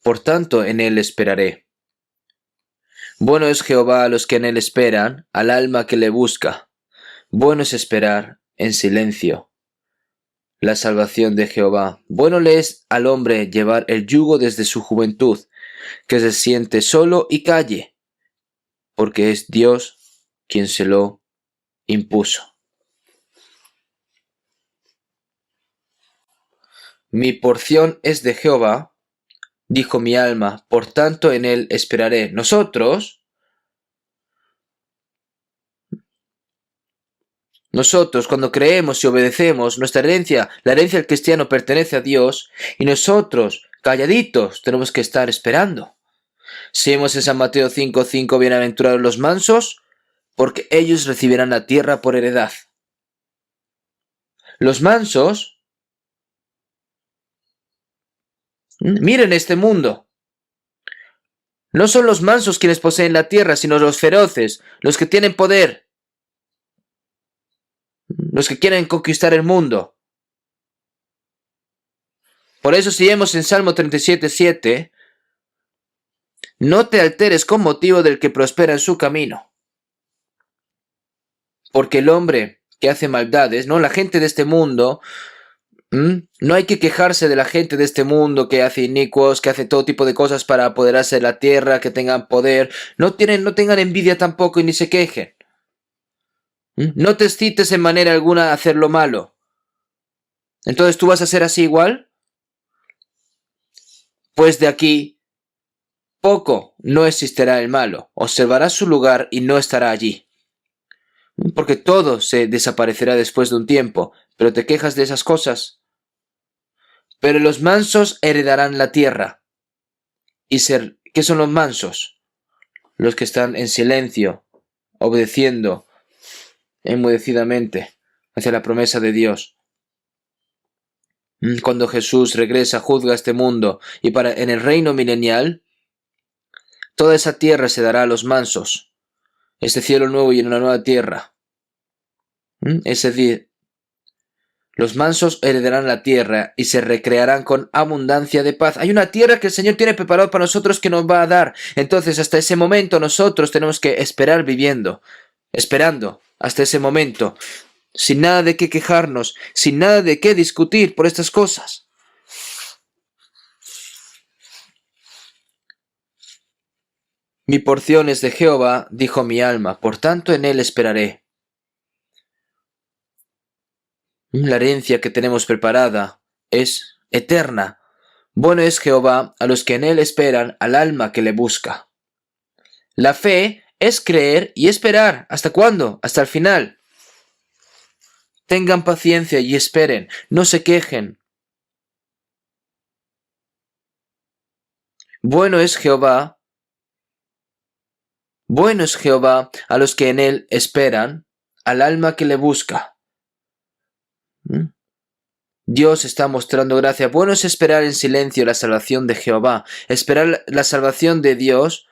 S1: Por tanto, en él esperaré. Bueno es Jehová a los que en él esperan, al alma que le busca. Bueno es esperar en silencio la salvación de Jehová. Bueno le es al hombre llevar el yugo desde su juventud, que se siente solo y calle, porque es Dios quien se lo impuso. Mi porción es de Jehová, dijo mi alma, por tanto en él esperaré. Nosotros, cuando creemos y obedecemos, nuestra herencia, la herencia del cristiano pertenece a Dios, y nosotros, calladitos, tenemos que estar esperando. Seguimos en San Mateo 5:5, bienaventurados los mansos, porque ellos recibirán la tierra por heredad. Los mansos, miren este mundo. No son los mansos quienes poseen la tierra, sino los feroces, los que tienen poder, los que quieren conquistar el mundo. Por eso si vemos en Salmo 37:7, no te alteres con motivo del que prospera en su camino. Porque el hombre que hace maldades, ¿no? La gente de este mundo, no hay que quejarse de la gente de este mundo que hace inicuos, que hace todo tipo de cosas para apoderarse de la tierra, que tengan poder. No tengan envidia tampoco y ni se quejen. No te excites en manera alguna a hacer lo malo. Entonces, ¿tú vas a ser así igual? Pues de aquí poco no existirá el malo. Observarás su lugar y no estará allí. Porque todo se desaparecerá después de un tiempo. Pero te quejas de esas cosas. Pero los mansos heredarán la tierra. ¿Qué son los mansos? Los que están en silencio, obedeciendo enmudecidamente hacia la promesa de Dios. Cuando Jesús regresa, juzga este mundo, y en el reino milenial, toda esa tierra se dará a los mansos, este cielo nuevo y una nueva tierra. Es decir, los mansos heredarán la tierra y se recrearán con abundancia de paz. Hay una tierra que el Señor tiene preparado para nosotros que nos va a dar. Entonces, hasta ese momento nosotros tenemos que esperar esperando hasta ese momento, sin nada de qué quejarnos, sin nada de qué discutir por estas cosas. Mi porción es de Jehová, dijo mi alma, por tanto en él esperaré. La herencia que tenemos preparada es eterna. Bueno es Jehová a los que en él esperan, al alma que le busca. La fe es creer y esperar. ¿Hasta cuándo? Hasta el final. Tengan paciencia y esperen, no se quejen. Bueno es Jehová a los que en él esperan, al alma que le busca. Dios está mostrando gracia. Bueno es esperar en silencio la salvación de Jehová. Esperar la salvación de Dios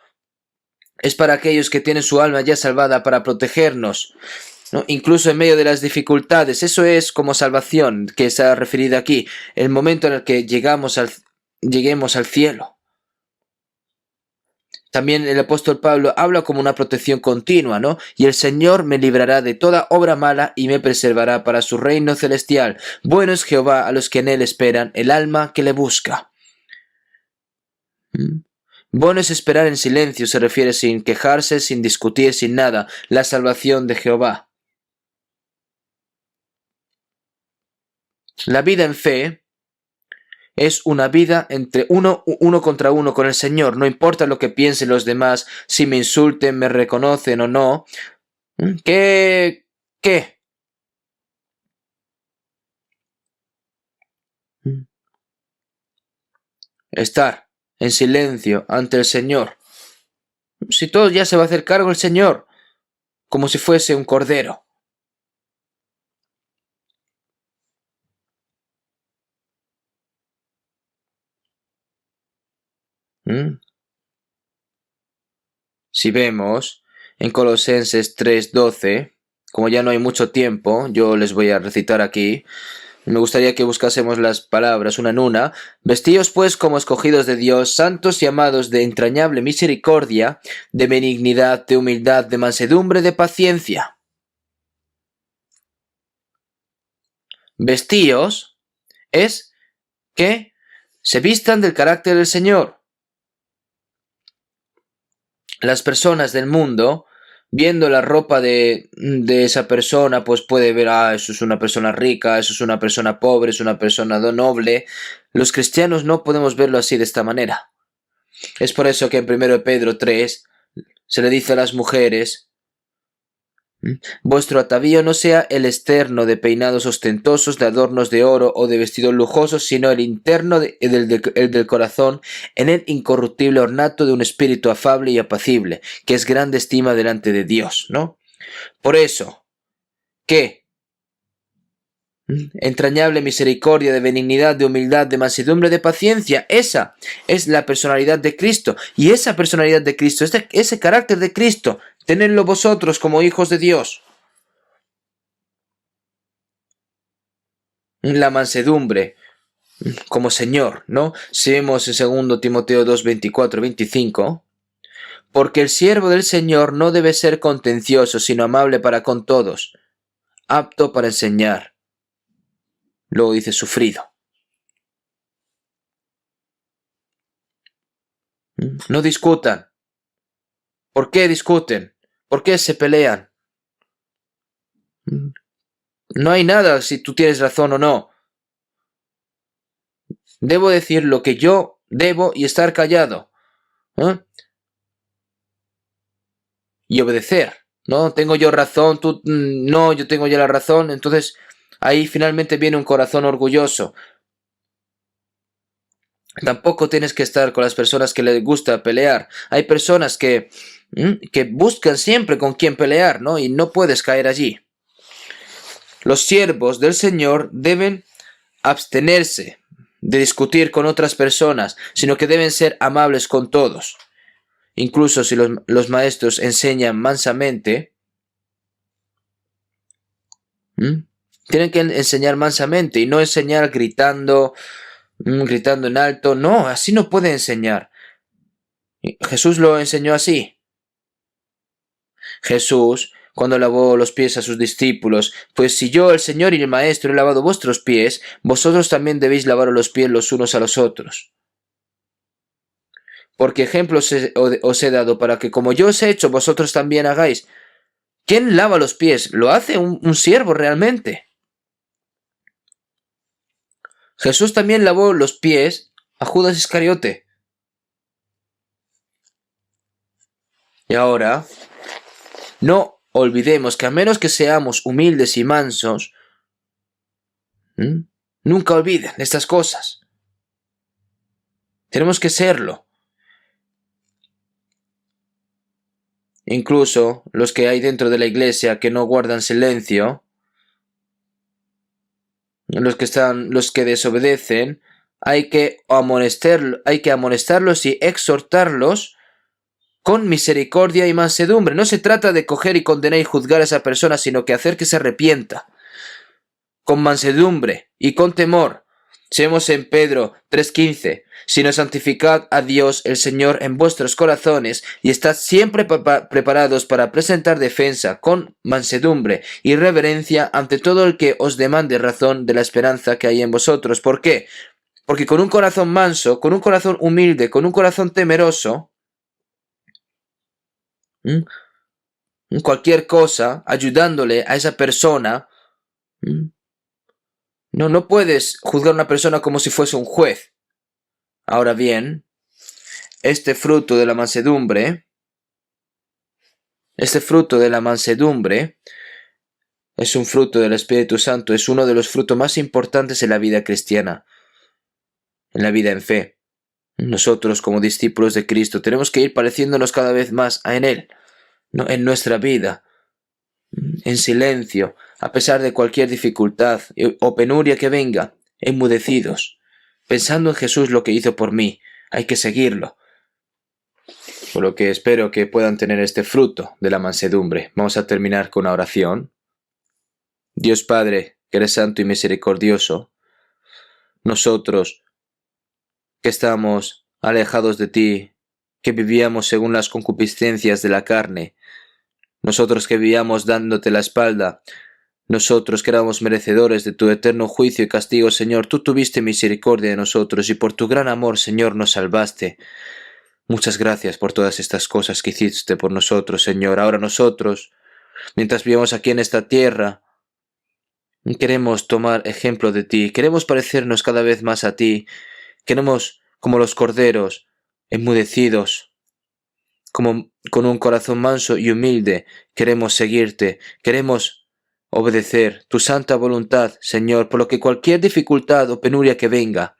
S1: es para aquellos que tienen su alma ya salvada, para protegernos, ¿no? Incluso en medio de las dificultades. Eso es como salvación que está referida aquí. El momento en el que lleguemos al cielo. También el apóstol Pablo habla como una protección continua, ¿no? Y el Señor me librará de toda obra mala y me preservará para su reino celestial. Bueno es Jehová a los que en él esperan, el alma que le busca. Bueno es esperar en silencio, se refiere sin quejarse, sin discutir, sin nada, la salvación de Jehová. La vida en fe es una vida entre uno contra uno con el Señor. No importa lo que piensen los demás, si me insulten, me reconocen o no. ¿Qué? Estar en silencio ante el Señor. Si todo ya se va a hacer cargo el Señor, como si fuese un cordero. Si vemos en Colosenses 3:12, como ya no hay mucho tiempo, yo les voy a recitar aquí. Me gustaría que buscásemos las palabras una en una. Vestíos pues como escogidos de Dios, santos y amados, de entrañable misericordia, de benignidad, de humildad, de mansedumbre, de paciencia. Vestíos es que se vistan del carácter del Señor. Las personas del mundo, viendo la ropa de esa persona, pues puede ver, eso es una persona rica, eso es una persona pobre, es una persona noble. Los cristianos no podemos verlo así, de esta manera. Es por eso que en 1 Pedro 3 se le dice a las mujeres: vuestro atavío no sea el externo de peinados ostentosos, de adornos de oro o de vestidos lujosos, sino el interno, el del corazón, en el incorruptible ornato de un espíritu afable y apacible, que es grande estima delante de Dios, ¿no? Por eso, ¿qué? Entrañable misericordia, de benignidad, de humildad, de mansedumbre, de paciencia. Esa es la personalidad de Cristo. Y esa personalidad de Cristo, ese carácter de Cristo, tenedlo vosotros como hijos de Dios. La mansedumbre como Señor, ¿no? Si vemos en 2 Timoteo 2, 24, 25, porque el siervo del Señor no debe ser contencioso, sino amable para con todos, apto para enseñar. Luego dice sufrido. No discutan. ¿Por qué discuten? ¿Por qué se pelean? No hay nada si tú tienes razón o no. Debo decir lo que yo debo y estar callado. Y obedecer. ¿No? Tengo yo razón, tú no, yo tengo ya la razón. Entonces ahí finalmente viene un corazón orgulloso. Tampoco tienes que estar con las personas que les gusta pelear. Hay personas que buscan siempre con quién pelear, ¿no? Y no puedes caer allí. Los siervos del Señor deben abstenerse de discutir con otras personas, sino que deben ser amables con todos. Incluso si los maestros enseñan mansamente, tienen que enseñar mansamente y no enseñar gritando en alto. No, así no puede enseñar. Jesús lo enseñó así. Jesús, cuando lavó los pies a sus discípulos: pues si yo, el Señor y el Maestro, he lavado vuestros pies, vosotros también debéis lavaros los pies los unos a los otros. Porque ejemplos os he dado para que, como yo os he hecho, vosotros también hagáis. ¿Quién lava los pies? Lo hace un siervo realmente. Jesús también lavó los pies a Judas Iscariote. Y ahora, no olvidemos que a menos que seamos humildes y mansos, nunca olviden estas cosas. Tenemos que serlo. Incluso los que hay dentro de la iglesia que no guardan silencio, los que desobedecen, hay que amonestarlos y exhortarlos con misericordia y mansedumbre. No se trata de coger y condenar y juzgar a esa persona, sino que hacer que se arrepienta con mansedumbre y con temor. Seamos en Pedro 3:15, sino santificad a Dios el Señor en vuestros corazones y estad siempre preparados para presentar defensa con mansedumbre y reverencia ante todo el que os demande razón de la esperanza que hay en vosotros. ¿Por qué? Porque con un corazón manso, con un corazón humilde, con un corazón temeroso, cualquier cosa, ayudándole a esa persona, no puedes juzgar a una persona como si fuese un juez. Ahora bien, este fruto de la mansedumbre es un fruto del Espíritu Santo, es uno de los frutos más importantes en la vida cristiana, en la vida en fe. Nosotros, como discípulos de Cristo, tenemos que ir pareciéndonos cada vez más en Él, ¿no? En nuestra vida, en silencio, a pesar de cualquier dificultad o penuria que venga, enmudecidos, pensando en Jesús lo que hizo por mí. Hay que seguirlo. Por lo que espero que puedan tener este fruto de la mansedumbre. Vamos a terminar con una oración. Dios Padre, que eres santo y misericordioso, nosotros que estamos alejados de ti, que vivíamos según las concupiscencias de la carne, nosotros que vivíamos dándote la espalda, nosotros que éramos merecedores de tu eterno juicio y castigo, Señor, tú tuviste misericordia de nosotros y por tu gran amor, Señor, nos salvaste. Muchas gracias por todas estas cosas que hiciste por nosotros, Señor. Ahora nosotros, mientras vivimos aquí en esta tierra, queremos tomar ejemplo de ti, queremos parecernos cada vez más a ti, queremos, como los corderos, enmudecidos, como con un corazón manso y humilde, queremos seguirte, queremos obedecer tu santa voluntad, Señor, por lo que cualquier dificultad o penuria que venga,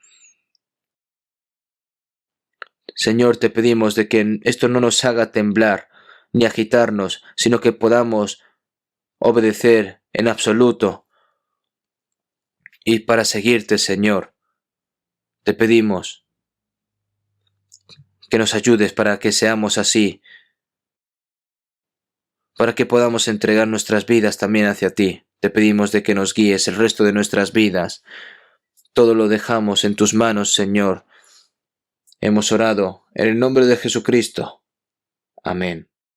S1: Señor, te pedimos de que esto no nos haga temblar ni agitarnos, sino que podamos obedecer en absoluto. Y para seguirte, Señor, te pedimos que nos ayudes para que seamos así, para que podamos entregar nuestras vidas también hacia ti. Te pedimos de que nos guíes el resto de nuestras vidas. Todo lo dejamos en tus manos, Señor. Hemos orado en el nombre de Jesucristo. Amén.